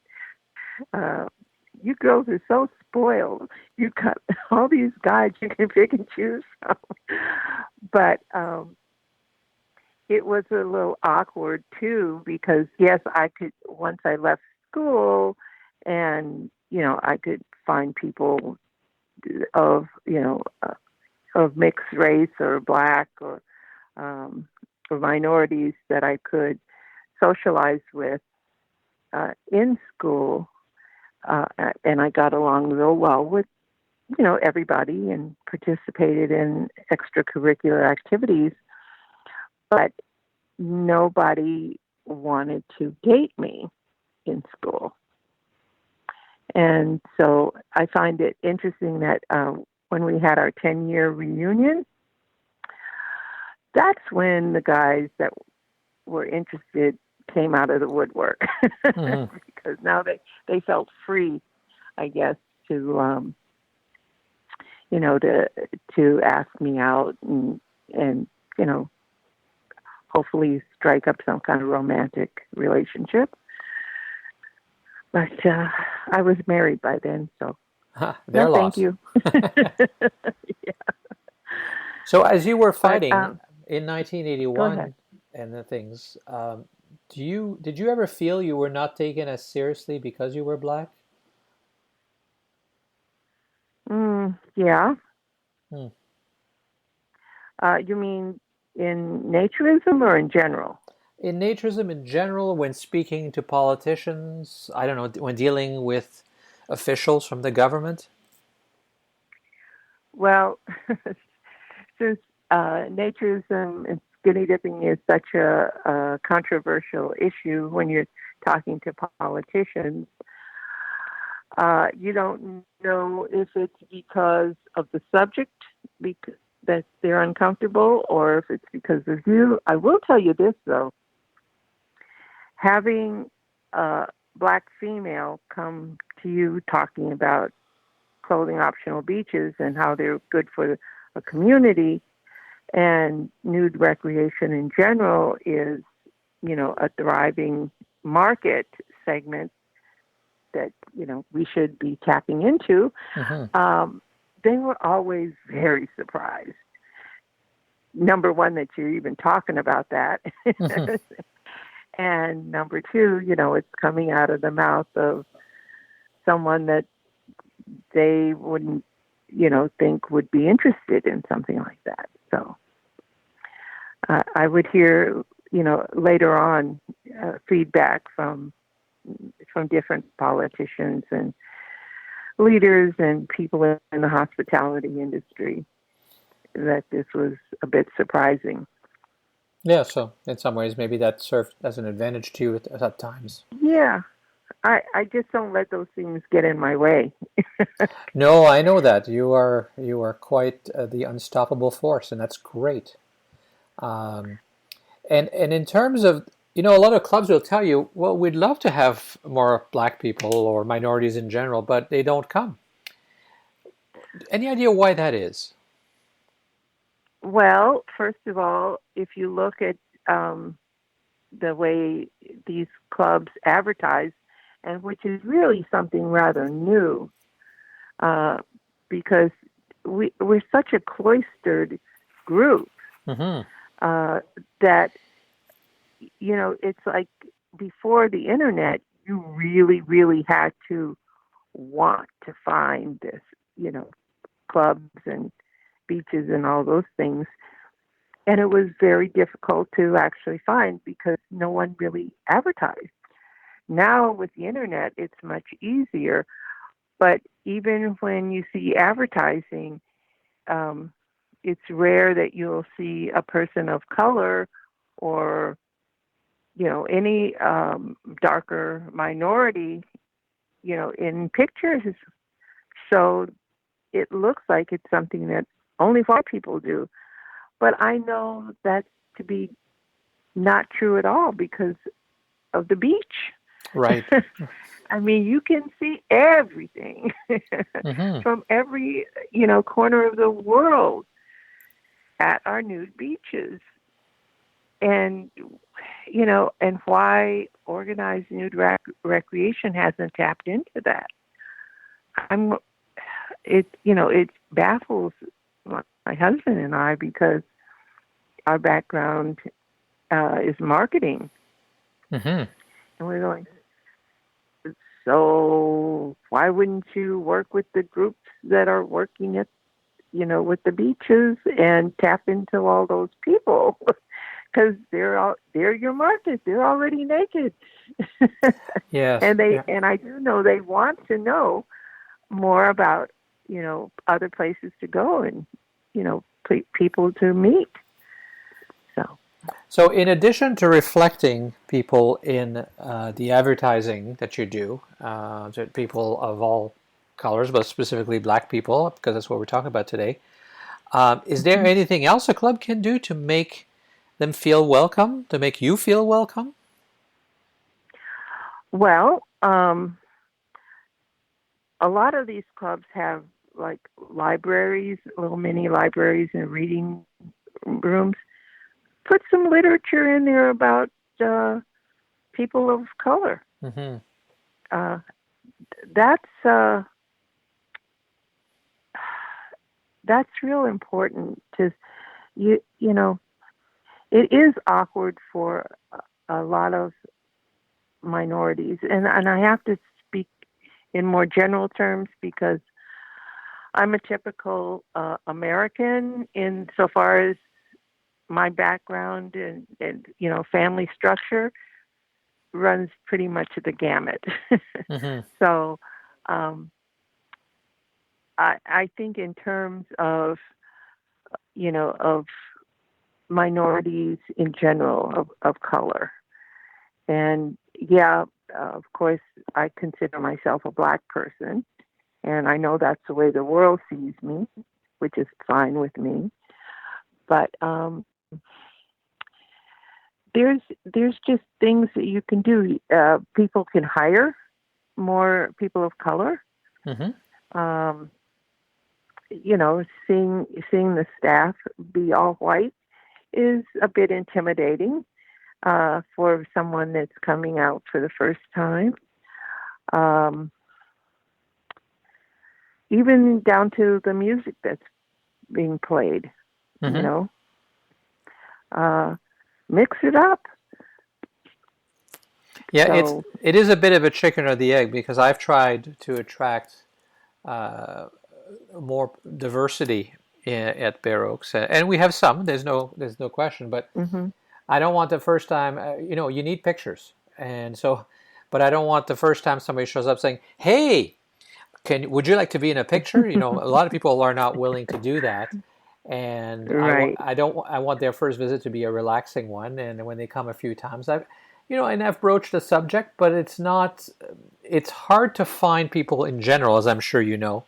you girls are so spoiled. You got all these guys you can pick and choose from. But it was a little awkward, too, because, yes, I could, once I left school and, I could find people of, of mixed race or Black or of minorities that I could socialize with in school, and I got along real well with, everybody and participated in extracurricular activities, but nobody wanted to date me in school. And so I find it interesting that when we had our 10-year reunion, that's when the guys that were interested came out of the woodwork. Mm-hmm. Because now they felt free, I guess, to to ask me out and hopefully strike up some kind of romantic relationship. But I was married by then, so They're no, lost. thank you. Yeah. So as you were fighting in Go 1981 ahead. and the things, did you ever feel you were not taken as seriously because you were Black? Yeah. Hmm. You mean in naturism or in general? In naturism in general, when speaking to politicians, I don't know, when dealing with officials from the government? Well, since naturism and skinny dipping is such a controversial issue when you're talking to politicians, you don't know if it's because of the subject that they're uncomfortable or if it's because of you. I will tell you this, though. Having a Black female come to you talking about clothing optional beaches and how they're good for a community and nude recreation in general is, a thriving market segment that, we should be tapping into. Mm-hmm. They were always very surprised. Number one, that you're even talking about that. Mm-hmm. And number two, it's coming out of the mouth of someone that they wouldn't, think would be interested in something like that. So I would hear, later on feedback from different politicians and leaders and people in the hospitality industry that this was a bit surprising. Yeah, so in some ways, maybe that served as an advantage to you at times. Yeah, I just don't let those things get in my way. No, I know that you are quite the unstoppable force, and that's great. Um, and in terms of, a lot of clubs will tell you, well, we'd love to have more Black people or minorities in general, but they don't come. Any idea why that is? Well, first of all, if you look at the way these clubs advertise, and which is really something rather new, because we're such a cloistered group Mm-hmm. that, it's like before the internet, you really, really had to want to find this, clubs and beaches and all those things. And it was very difficult to actually find because no one really advertised. Now with the internet, it's much easier. But even when you see advertising, it's rare that you'll see a person of color or, any darker minority, in pictures. So it looks like it's something that only white people do. But I know that to be not true at all because of the beach. Right. I mean, you can see everything Mm-hmm. from every, corner of the world at our nude beaches. And, and why organized nude recreation hasn't tapped into that. It baffles my husband and I because our background is marketing. Mm-hmm. And we're going, so why wouldn't you work with the groups that are working at, with the beaches and tap into all those people? because they're your market. They're already naked. Yes. And I do know they want to know more about, other places to go and, people to meet. So in addition to reflecting people in the advertising that you do, to people of all colors, but specifically Black people, because that's what we're talking about today, is there anything else a club can do to make them feel welcome, to make you feel welcome? Well, a lot of these clubs have like libraries, little mini libraries and reading rooms. Put some literature in there about people of color. Mm-hmm. That's real important. To it is awkward for a lot of minorities, and I have to speak in more general terms because I'm a typical American in so far as my background and family structure runs pretty much the gamut. Mm-hmm. So I think in terms of of minorities in general of color, and of course I consider myself a Black person, and I know that's the way the world sees me, which is fine with me. But there's just things that you can do. People can hire more people of color. Mm-hmm. Seeing the staff be all white is a bit intimidating for someone that's coming out for the first time. Even down to the music that's being played, Mm-hmm. Mix it up. Yeah, So, it is a bit of a chicken or the egg because I've tried to attract more diversity at B.E.A.C.H.E.S, and we have some. There's no question, but mm-hmm. I don't want the first time. You need pictures, and so, but I don't want the first time somebody shows up saying, "Hey, would you like to be in a picture?" A lot of people are not willing to do that. And Right. I want their first visit to be a relaxing one. And when they come a few times, I've broached the subject, but it's hard to find people in general, as I'm sure you know,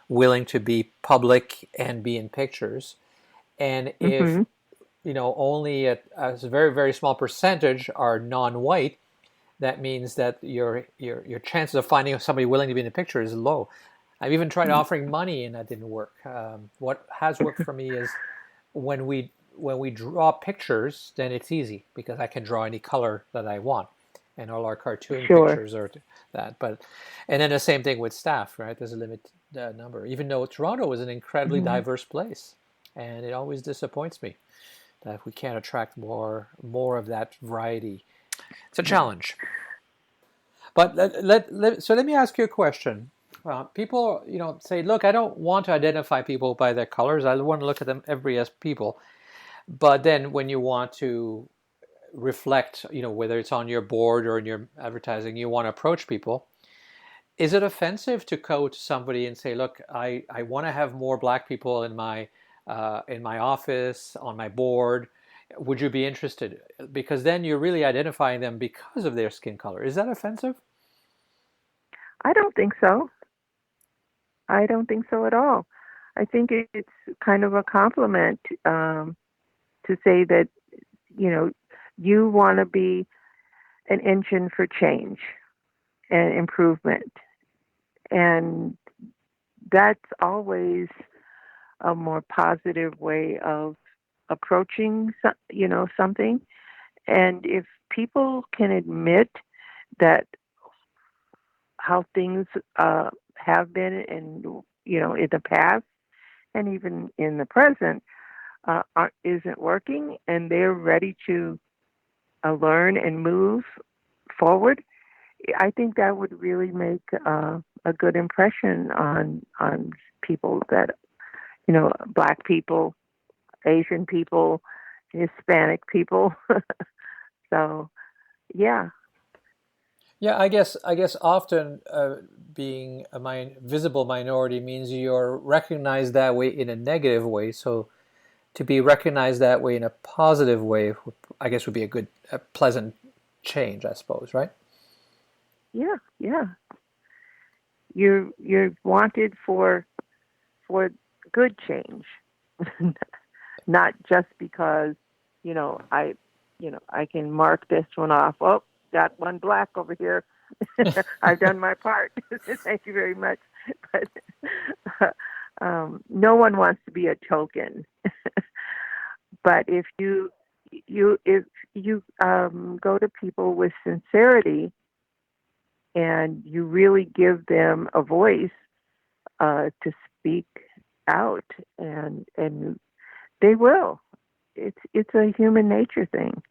willing to be public and be in pictures. And if, Mm-hmm. only a very, very small percentage are non-white, that means that your chances of finding somebody willing to be in a picture is low. I've even tried offering money, and that didn't work. What has worked for me is when we draw pictures, then it's easy because I can draw any color that I want, and all our cartoon Sure. pictures are that. And then the same thing with staff, right? There's a limited number. Even though Toronto is an incredibly Mm-hmm. diverse place, and it always disappoints me that we can't attract more of that variety. It's a challenge. But so let me ask you a question. People, say, look, I don't want to identify people by their colors. I want to look at them every as people. But then when you want to reflect, whether it's on your board or in your advertising, you want to approach people. Is it offensive to go to somebody and say, look, I want to have more Black people in my office, on my board. Would you be interested? Because then you're really identifying them because of their skin color. Is that offensive? I don't think so. I don't think so at all. I think it's kind of a compliment to say that, you want to be an engine for change and improvement. And that's always a more positive way of approaching, something. And if people can admit that how things have been in the past and even in the present isn't working, and they're ready to learn and move forward, I think that would really make a good impression on people that Black people, Asian people, Hispanic people. So, yeah. Yeah, I guess often being a visible minority means you're recognized that way in a negative way. So to be recognized that way in a positive way, I guess would be a pleasant change, I suppose, right? Yeah, yeah. You're wanted for good change, not just because I can mark this one off. Oh, got one black over here. I've done my part. Thank you very much. But no one wants to be a token. But if you go to people with sincerity and you really give them a voice to speak out, and they will. It's a human nature thing.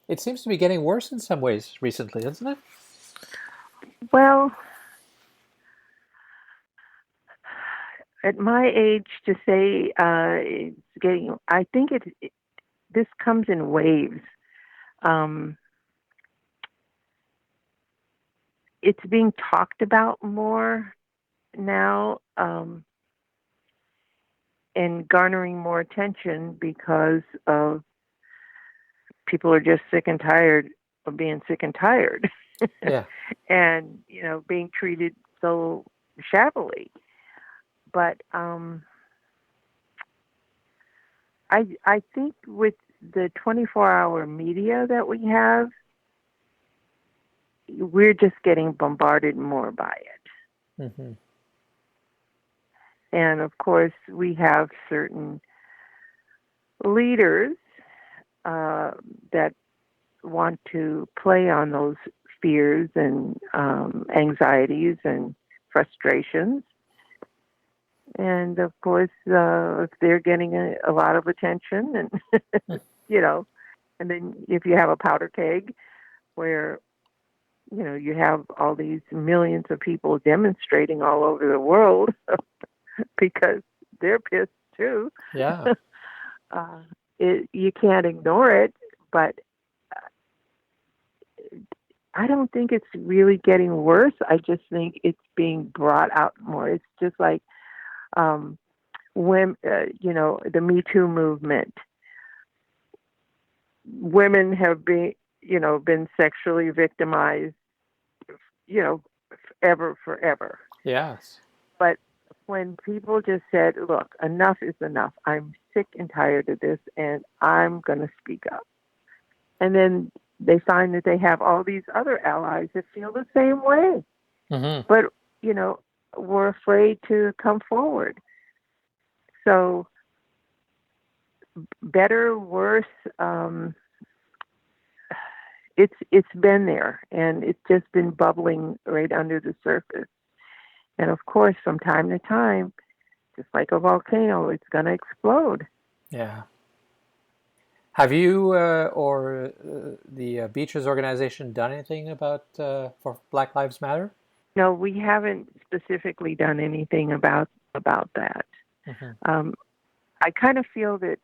It seems to be getting worse in some ways recently, doesn't it? Well, at my age, to say it's getting, I think this comes in waves. Um, it's being talked about more now, and garnering more attention because of people are just sick and tired of being sick and tired, Yeah. and being treated so shabbily. But I think with the 24-hour media that we have, we're just getting bombarded more by it. Mm-hmm. And of course, we have certain leaders that want to play on those fears and anxieties and frustrations. And of course, if they're getting a lot of attention, and and then if you have a powder keg where you have all these millions of people demonstrating all over the world because they're pissed too. Yeah. You can't ignore it, but I don't think it's really getting worse. I just think it's being brought out more. It's just like when the Me Too movement. Women have been sexually victimized, forever. Yes. But when people just said, "Look, enough is enough. I'm sick and tired of this, and I'm going to speak up," and then they find that they have all these other allies that feel the same way, Mm-hmm. but we're afraid to come forward. So, better, worse, it's been there, and it's just been bubbling right under the surface. And of course, from time to time, just like a volcano, it's going to explode. Yeah. Have you or the Beaches organization done anything about for Black Lives Matter? No, we haven't specifically done anything about that. Mm-hmm. I kind of feel that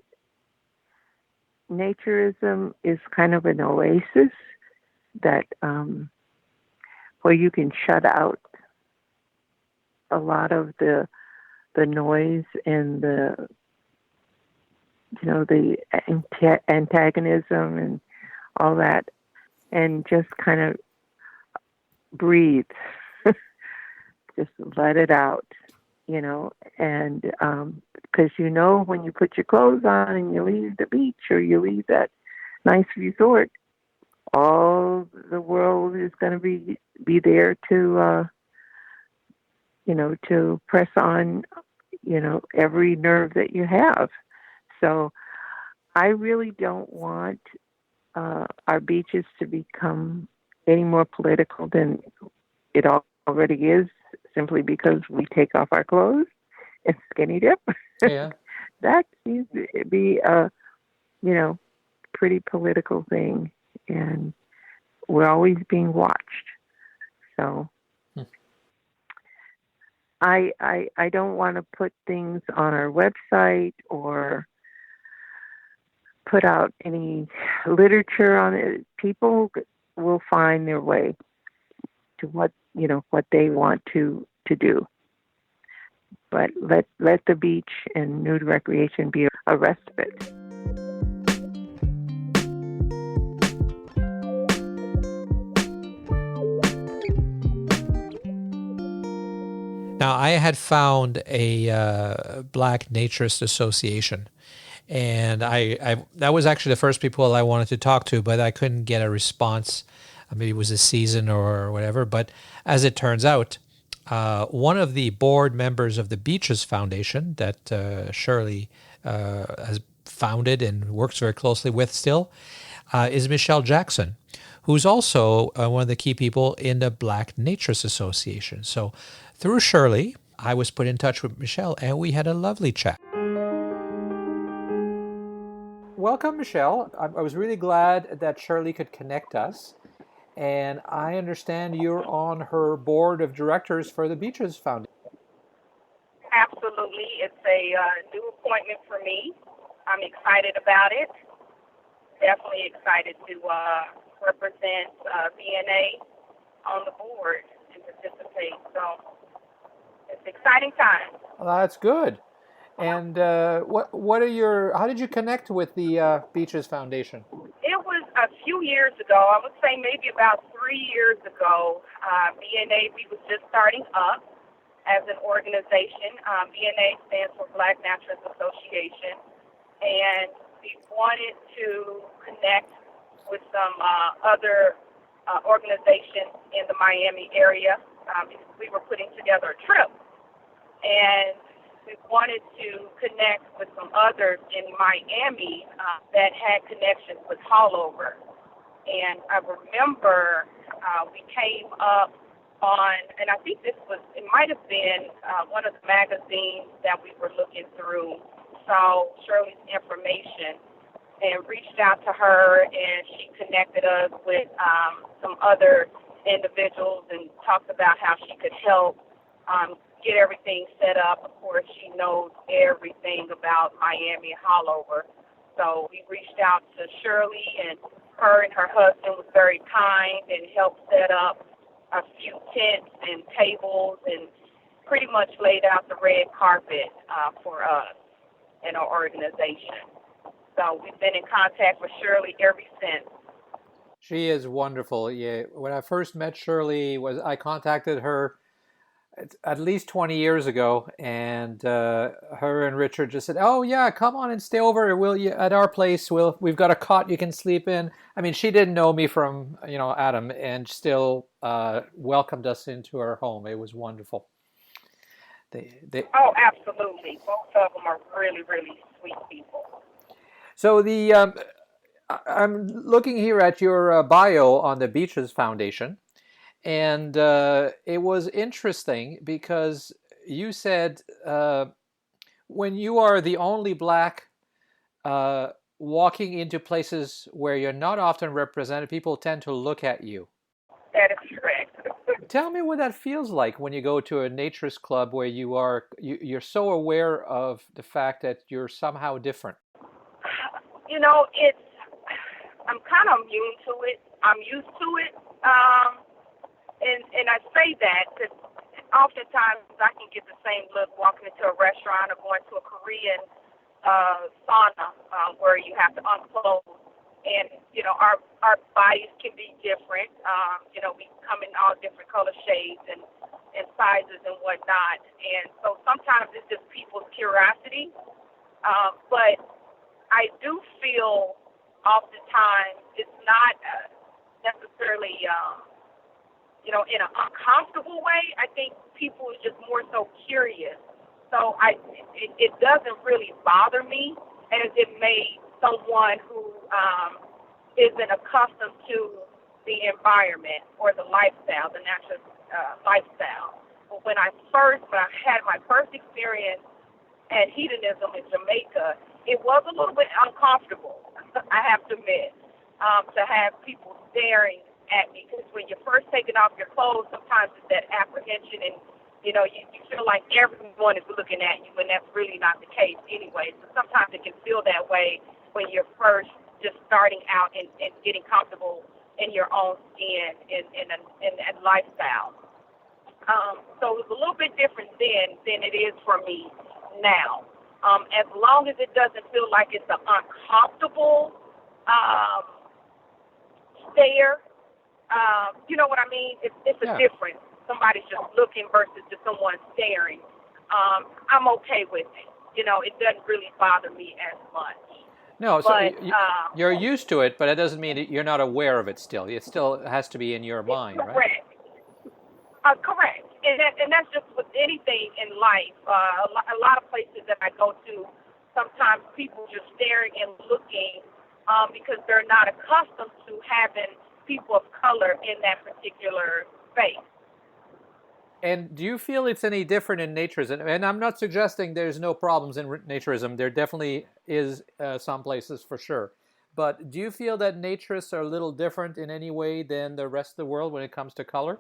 naturism is kind of an oasis that where you can shut out a lot of the noise and the antagonism and all that, and just kind of breathe, just let it out, and because when you put your clothes on and you leave the beach or you leave that nice resort, all the world is going to be there to to press on every nerve that you have. So I really don't want our beaches to become any more political than it already is, simply because we take off our clothes and skinny dip. Yeah. That seems to be a pretty political thing, and we're always being watched. So I don't want to put things on our website or put out any literature on it, people will find their way to what they want to do. But let the beach and nude recreation be a respite. Now, I had found a Black Naturist Association, and I that was actually the first people I wanted to talk to, but I couldn't get a response. Maybe it was a season or whatever. But as it turns out, one of the board members of the B.E.A.C.H.E.S Foundation that Shirley has founded and works very closely with still is Michelle Jackson, who's also one of the key people in the Black Naturists Association. So through Shirley, I was put in touch with Michelle, and we had a lovely chat. Welcome, Michelle. I was really glad that Shirley could connect us. And I understand you're on her board of directors for the B.E.A.C.H.E.S Foundation. Absolutely. It's a new appointment for me. I'm excited about it. Definitely excited to represent B.E.A.C.H.E.S on the board and participate. So it's an exciting time. Well, that's good. And how did you connect with the B.E.A.C.H.E.S Foundation? It was a few years ago. I would say maybe about 3 years ago. B.E.A.C.H.E.S was just starting up as an organization. B.E.A.C.H.E.S stands for Black Naturists Association, and we wanted to connect with some other organizations in the Miami area. We were putting together a trip, and we wanted to connect with some others in Miami that had connections with Haulover. And I remember we came up on, and I think it might have been one of the magazines that we were looking through, saw Shirley's information and reached out to her, and she connected us with some other individuals and talked about how she could help get everything set up. Of course, she knows everything about Miami and Haulover. So we reached out to Shirley, and her husband was very kind and helped set up a few tents and tables and pretty much laid out the red carpet for us and our organization. So we've been in contact with Shirley ever since. She is wonderful. Yeah, when I first met Shirley, I contacted her at least 20 years ago, and her and Richard just said, "Oh yeah, come on and stay over. At our place. We've got a cot you can sleep in." I mean, she didn't know me from Adam, and still welcomed us into her home. It was wonderful. Oh, absolutely. Both of them are really, really sweet people. So I'm looking here at your bio on the B.E.A.C.H.E.S Foundation. And it was interesting because you said when you are the only Black walking into places where you're not often represented, people tend to look at you. That is correct. Tell me what that feels like when you go to a naturist club where you're so aware of the fact that you're somehow different. I'm kind of immune to it. I'm used to it. And I say that because oftentimes I can get the same look walking into a restaurant or going to a Korean sauna where you have to unclothe. And, our bodies can be different. We come in all different color shades and sizes and whatnot. And so sometimes it's just people's curiosity. But I do feel oftentimes it's not necessarily in an uncomfortable way. I think people are just more so curious. So it doesn't really bother me as it may someone who isn't accustomed to the environment or the lifestyle, the natural lifestyle. But when I had my first experience at hedonism in Jamaica, it was a little bit uncomfortable, I have to admit, to have people staring at me, because when you're first taking off your clothes, sometimes it's that apprehension and you feel like everyone is looking at you, and that's really not the case anyway. So sometimes it can feel that way when you're first just starting out and getting comfortable in your own skin and lifestyle. So it was a little bit different then than it is for me now. As long as it doesn't feel like it's an uncomfortable stare, you know what I mean? It's a difference. Somebody's just looking versus just someone staring. I'm okay with it. It doesn't really bother me as much. No, so But you're used to it, but it doesn't mean you're not aware of it still. It still has to be in your mind, right? Correct. Correct. And that's just with anything in life. A lot of places that I go to, sometimes people just staring and looking because they're not accustomed to having people of color in that particular space. And do you feel it's any different in naturism? And I'm not suggesting there's no problems in naturism. There definitely is some places for sure. But do you feel that naturists are a little different in any way than the rest of the world when it comes to color?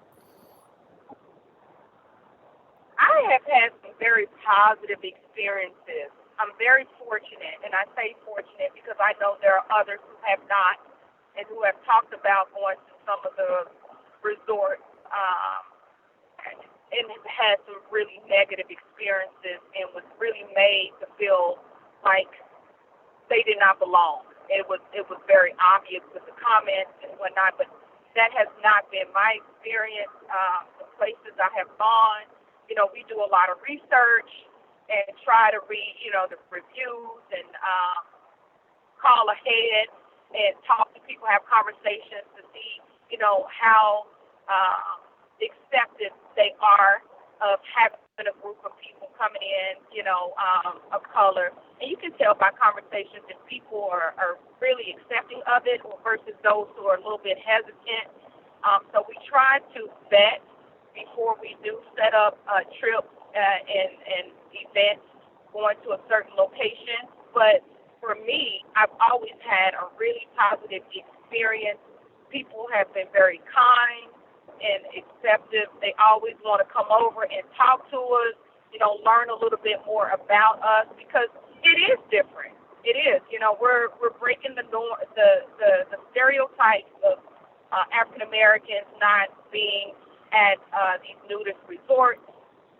I have had some very positive experiences. I'm very fortunate, and I say fortunate because I know there are others who have not and who have talked about going to some of the resorts and have had some really negative experiences and was really made to feel like they did not belong. It was very obvious with the comments and whatnot, but that has not been my experience. The places I have gone, we do a lot of research and try to read, the reviews and call ahead and talk to people, have conversations to see, how accepted they are of having a group of people coming in, of color. And you can tell by conversations if people are really accepting of it versus those who are a little bit hesitant. So we try to vet before we do set up trips and events going to a certain location. But for me, I've always had a really positive experience. People have been very kind and acceptive. They always want to come over and talk to us, learn a little bit more about us because it is different. It is, we're breaking the stereotypes of African Americans not being at these nudist resorts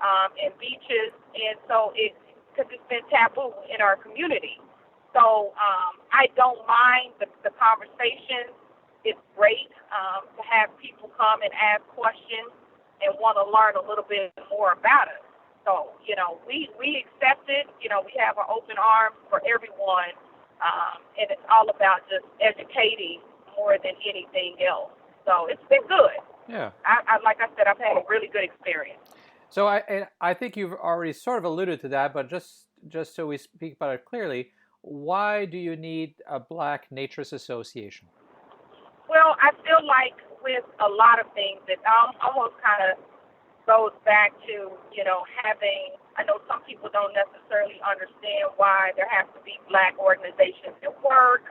and beaches, and so because it's been taboo in our community. So I don't mind the conversations. It's great to have people come and ask questions and want to learn a little bit more about us. So, we accept it. We have our open arms for everyone, and it's all about just educating more than anything else. So it's been good. Yeah. Like I said, I've had a really good experience. So I think you've already sort of alluded to that, but just so we speak about it clearly, why do you need a Black Naturists Association? Well, I feel like with a lot of things, it almost kind of goes back to, having, I know some people don't necessarily understand why there has to be Black organizations at work,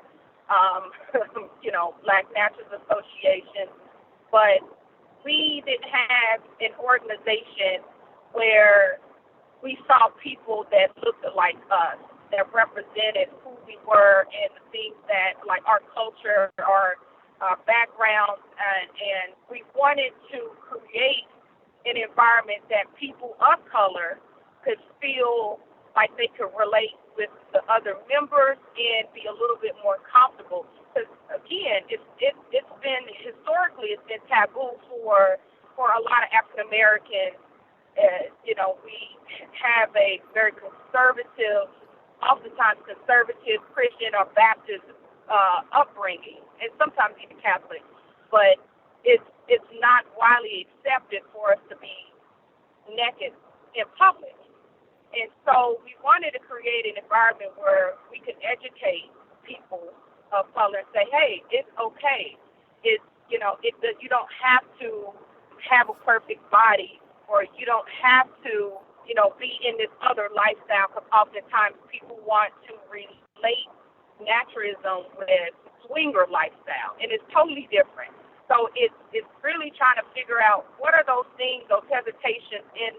Black Naturists Association, but we didn't have an organization where we saw people that looked like us, that represented who we were and the things that, like our culture, our backgrounds, and we wanted to create an environment that people of color could feel like they could relate with the other members and be a little bit more comfortable. Because again, it's been historically taboo for a lot of African Americans. We have a very conservative, oftentimes conservative Christian or Baptist upbringing, and sometimes even Catholic, but it's not widely accepted for us to be naked in public. And so we wanted to create an environment where we could educate people of color and say, hey, it's okay. You don't have to have a perfect body, or you don't have to, be in this other lifestyle, because oftentimes people want to relate naturism with swinger lifestyle, and it's totally different. So it's really trying to figure out what are those things, those hesitations in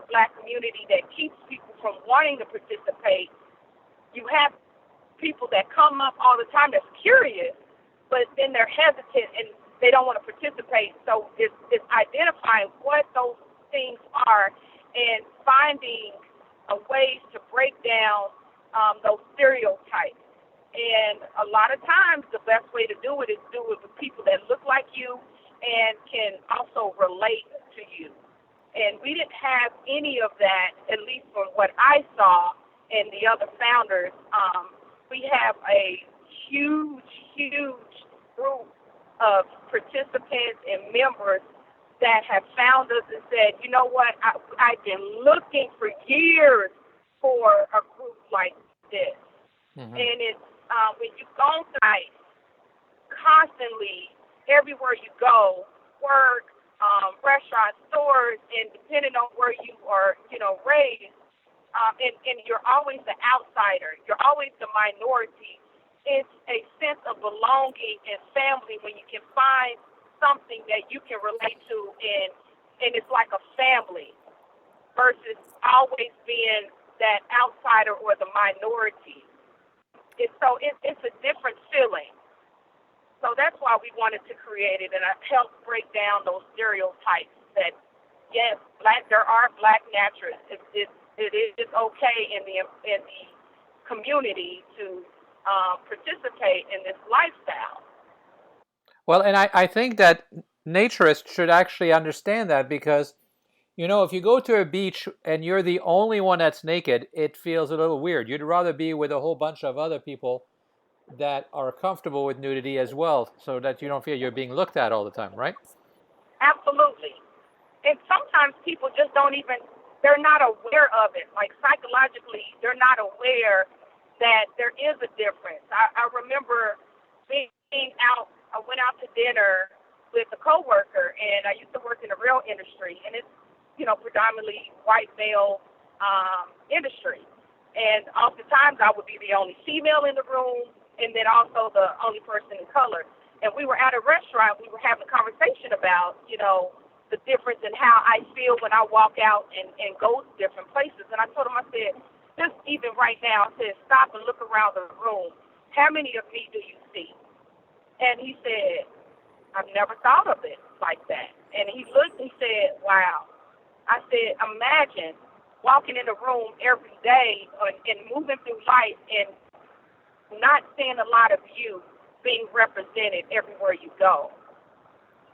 Black community that keeps people from wanting to participate. You have people that come up all the time that's curious, but then they're hesitant and they don't want to participate. So it's identifying what those things are and finding ways to break down those stereotypes. And a lot of times the best way to do it is do it with people that look like you and can also relate to you. And we didn't have any of that, at least from what I saw and the other founders. We have a huge, huge group of participants and members that have found us and said, you know what, I've been looking for years for a group like this. Mm-hmm. And it's when you go tonight, constantly, everywhere you go, work, restaurants, stores, and depending on where you are, raised, and you're always the outsider, you're always the minority. It's a sense of belonging and family when you can find something that you can relate to, and it's like a family versus always being that outsider or the minority. It's a different feeling. So that's why we wanted to create it and help break down those stereotypes that, yes, there are Black Naturists. It is okay in the community to participate in this lifestyle. Well, and I think that naturists should actually understand that because, if you go to a beach and you're the only one that's naked, it feels a little weird. You'd rather be with a whole bunch of other people that are comfortable with nudity as well, so that you don't feel you're being looked at all the time, right? Absolutely. And sometimes people just they're not aware of it. Like psychologically, they're not aware that there is a difference. I remember being out, I went out to dinner with a coworker, and I used to work in the rail industry, and it's, predominantly white male industry. And oftentimes I would be the only female in the room, and then also the only person in color. And we were at a restaurant, we were having a conversation about, the difference in how I feel when I walk out and go to different places. And I told him, I said, just even right now, I said, stop and look around the room. How many of me do you see? And he said, I've never thought of it like that. And he looked and said, wow. I said, imagine walking in the room every day and moving through life and not seeing a lot of you being represented everywhere you go.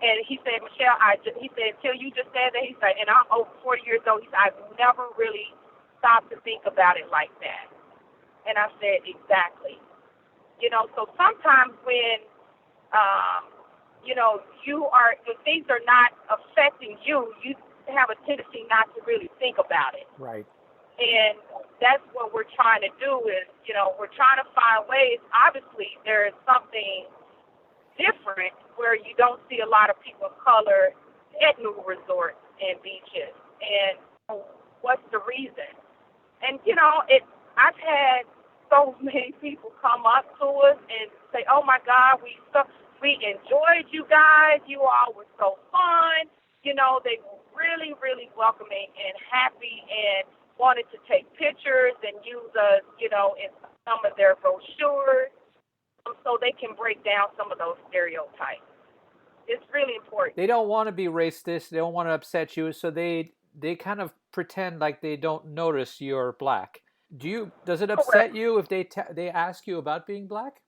And he said, Michelle, he said, until you just said that, he said, and I'm over 40 years old, he said, I've never really stopped to think about it like that. And I said, exactly. So sometimes when, when things are not affecting you, you have a tendency not to really think about it. Right. And that's what we're trying to do is, we're trying to find ways. Obviously, there is something different where you don't see a lot of people of color at new resorts and beaches. And what's the reason? And, I've had so many people come up to us and say, oh, my God, we enjoyed you guys. You all were so fun. They were really, really welcoming and happy and wanted to take pictures and use us, in some of their brochures so they can break down some of those stereotypes. It's really important. They don't want to be racist. They don't want to upset you, so they kind of pretend like they don't notice you're Black. Does it upset you if they ask you about being Black?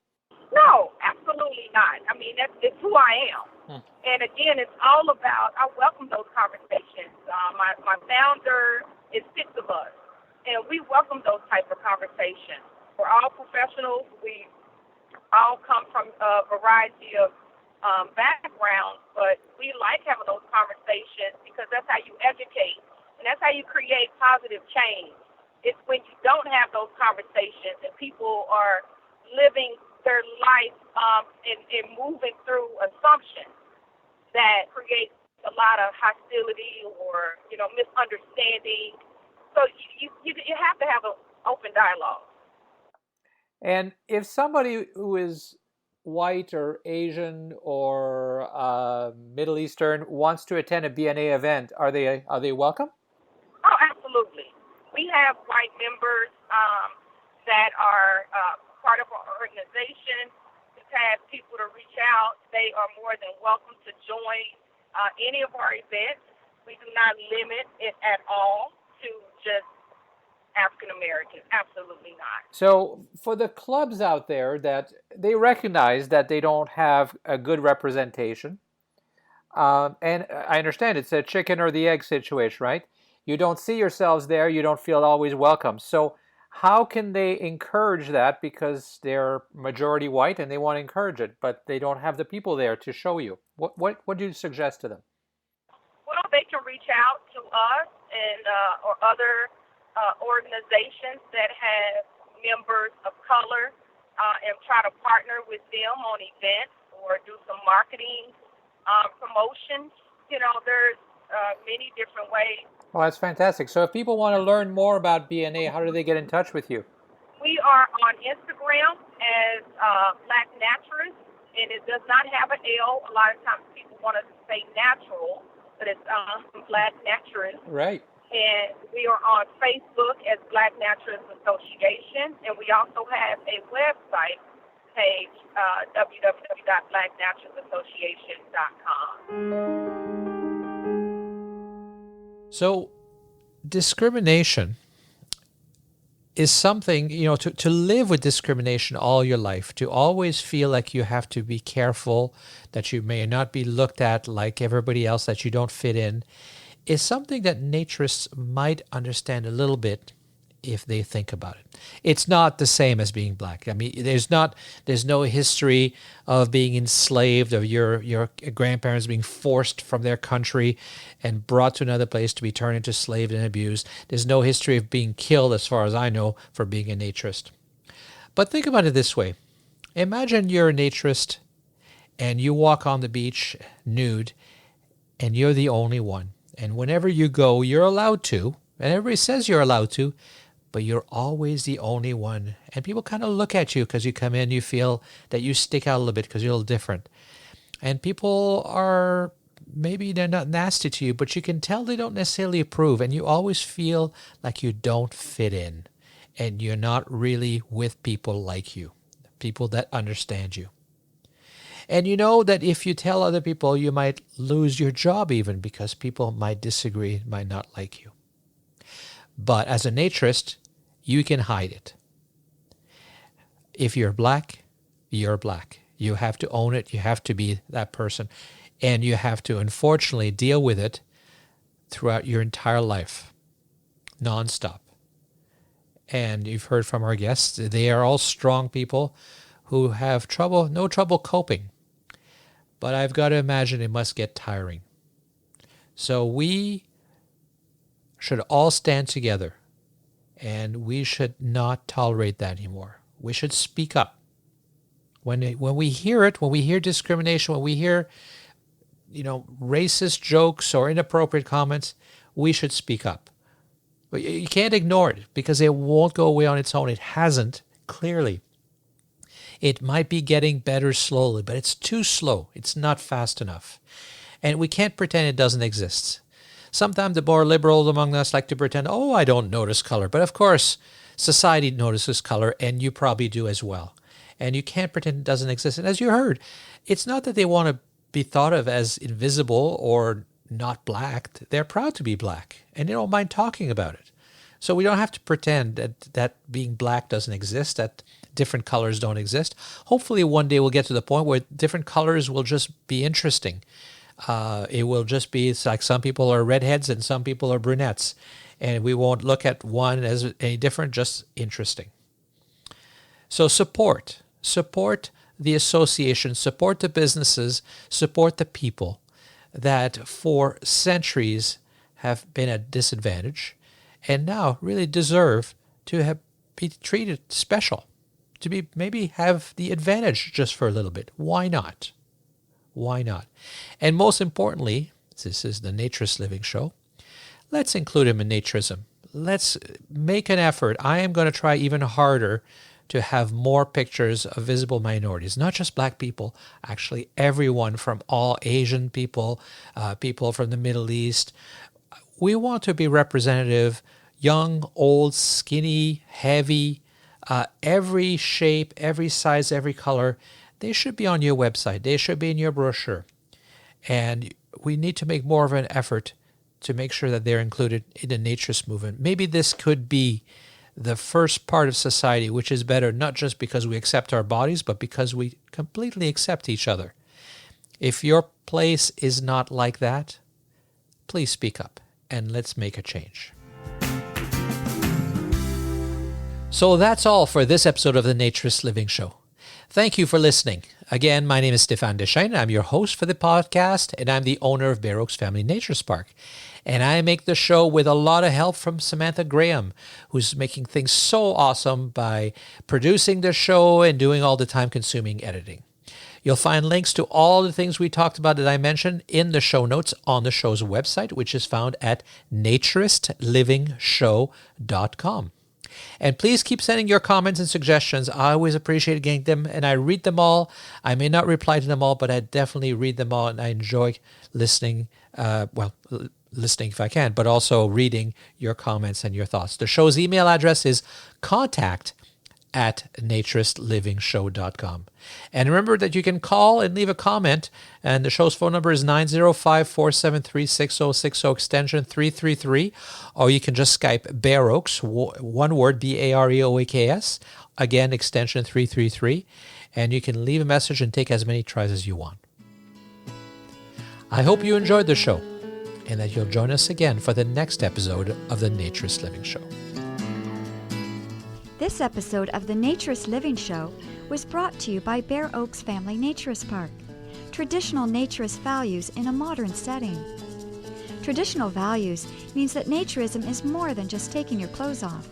No, absolutely not. I mean, it's who I am. And again, it's all about, I welcome those conversations. My founder is 6 of us, and we welcome those type of conversations. We're all professionals. We all come from a variety of backgrounds, but we like having those conversations because that's how you educate, and that's how you create positive change. It's when you don't have those conversations and people are living their life and moving through assumptions that creates a lot of hostility or, misunderstanding. So you have to have an open dialogue. And if somebody who is white or Asian or Middle Eastern wants to attend a B&A event, are they welcome? Oh, we have white members that are part of our organization. We've had people to reach out. They are more than welcome to join any of our events. We do not limit it at all to just African Americans. Absolutely not. So for the clubs out there that they recognize that they don't have a good representation, and I understand it's a chicken or the egg situation, right? You don't see yourselves there, you don't feel always welcome. So how can they encourage that, because they're majority white and they want to encourage it, but they don't have the people there to show you? What do you suggest to them? Well, they can reach out to us and or other organizations that have members of color and try to partner with them on events or do some marketing promotions. There's many different ways. Well, that's fantastic. So if people want to learn more about B&A, how do they get in touch with you? We are on Instagram as Black Naturists, and it does not have an L. A lot of times people want us to say natural, but it's Black Naturists. Right. And we are on Facebook as Black Naturists Association, and we also have a website page, www.blacknaturistassociation.com. So discrimination is something, to live with discrimination all your life, to always feel like you have to be careful, that you may not be looked at like everybody else, that you don't fit in, is something that naturists might understand a little bit if they think about it. It's not the same as being black. I mean, there's no history of being enslaved, of your grandparents being forced from their country and brought to another place to be turned into slaves and abused. There's no history of being killed, as far as I know, for being a naturist. But think about it this way. Imagine you're a naturist and you walk on the beach nude and you're the only one. And whenever you go, you're allowed to, and everybody says you're allowed to, but you're always the only one. And people kind of look at you because you come in, you feel that you stick out a little bit because you're a little different. And people they're not nasty to you, but you can tell they don't necessarily approve. And you always feel like you don't fit in. And you're not really with people like you, people that understand you. And you know that if you tell other people, you might lose your job even, because people might disagree, might not like you. But as a naturist, you can hide it. If you're black, you're black. You have to own it. You have to be that person. And you have to, unfortunately, deal with it throughout your entire life, nonstop. And you've heard from our guests, they are all strong people who have no trouble coping. But I've got to imagine it must get tiring. So we should all stand together, and we should not tolerate that anymore. We should speak up. When we hear it, when we hear discrimination, when we hear racist jokes or inappropriate comments, we should speak up. But you can't ignore it, because it won't go away on its own. It hasn't, clearly. It might be getting better slowly, but it's too slow. It's not fast enough. And we can't pretend it doesn't exist. Sometimes the more liberals among us like to pretend, I don't notice color. But of course, society notices color, and you probably do as well. And you can't pretend it doesn't exist. And as you heard, it's not that they want to be thought of as invisible or not black. They're proud to be black, and they don't mind talking about it. So we don't have to pretend that being black doesn't exist, that different colors don't exist. Hopefully one day we'll get to the point where different colors will just be interesting. It will just be, it's like some people are redheads and some people are brunettes. And we won't look at one as any different, just interesting. So support the association, support the businesses, support the people that for centuries have been at disadvantage and now really deserve to be treated special, to maybe have the advantage just for a little bit. Why not? Why not? And most importantly, this is the Naturist Living Show, let's include him in Naturism. Let's make an effort. I am going to try even harder to have more pictures of visible minorities, not just black people, actually everyone, from all Asian people, people from the Middle East. We want to be representative young, old, skinny, heavy, every shape, every size, every color, they should be on your website. They should be in your brochure. And we need to make more of an effort to make sure that they're included in the naturist movement. Maybe this could be the first part of society which is better, not just because we accept our bodies, but because we completely accept each other. If your place is not like that, please speak up and let's make a change. So that's all for this episode of the Naturist Living Show. Thank you for listening. Again, my name is Stéphane Deschênes. I'm your host for the podcast, and I'm the owner of B.E.A.C.H.E.S Family Naturist Park. And I make the show with a lot of help from Samantha Graham, who's making things so awesome by producing the show and doing all the time-consuming editing. You'll find links to all the things we talked about that I mentioned in the show notes on the show's website, which is found at naturistlivingshow.com. And please keep sending your comments and suggestions. I always appreciate getting them, and I read them all. I may not reply to them all, but I definitely read them all, and I enjoy listening, listening if I can, but also reading your comments and your thoughts. The show's email address is contact@naturistlivingshow.com. And remember that you can call and leave a comment, and the show's phone number is 905-473-6060, extension 333, or you can just Skype Bare Oaks, one word, B-A-R-E-O-A-K-S, again, extension 333, and you can leave a message and take as many tries as you want. I hope you enjoyed the show, and that you'll join us again for the next episode of the Naturist Living Show. This episode of the Naturist Living Show was brought to you by B.E.A.C.H.E.S Family Naturist Park. Traditional naturist values in a modern setting. Traditional values means that naturism is more than just taking your clothes off.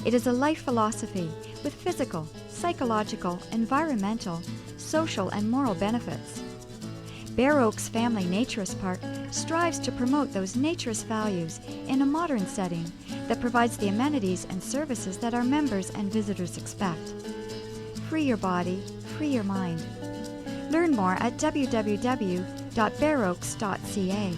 It is a life philosophy with physical, psychological, environmental, social, and moral benefits. B.E.A.C.H.E.S Family Naturist Park strives to promote those naturist values in a modern setting that provides the amenities and services that our members and visitors expect. Free your body, free your mind. Learn more at www.bareoaks.ca.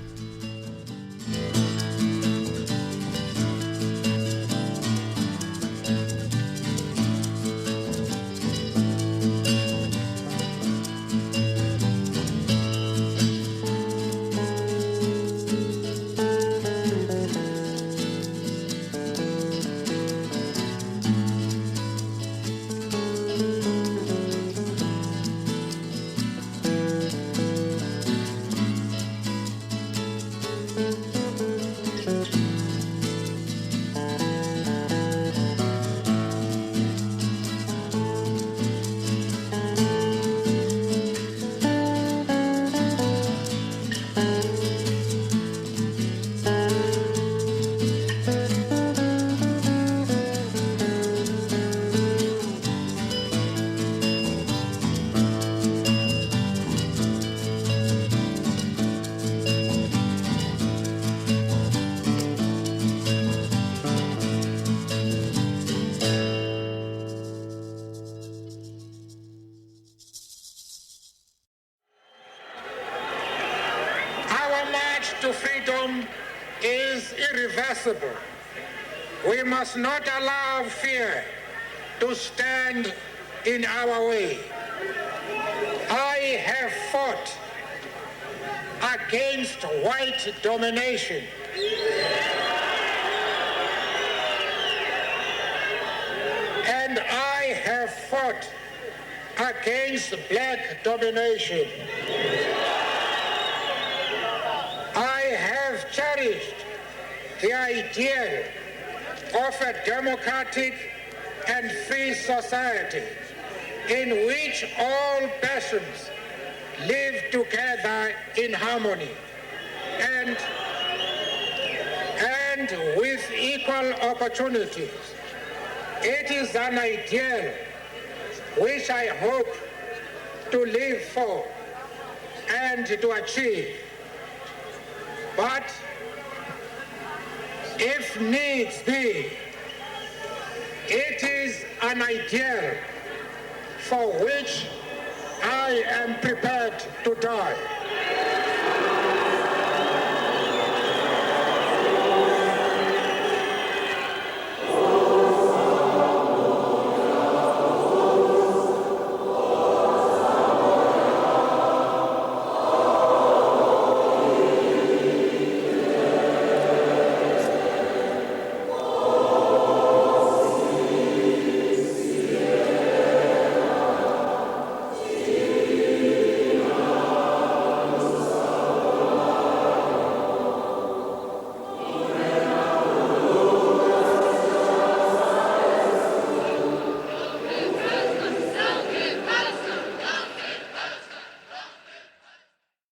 To freedom is irreversible. We must not allow fear to stand in our way. I have fought against white domination. And I have fought against black domination. I have cherished the ideal of a democratic and free society in which all persons live together in harmony and with equal opportunities. It is an ideal which I hope to live for and to achieve. But if needs be, it is an ideal for which I am prepared to die.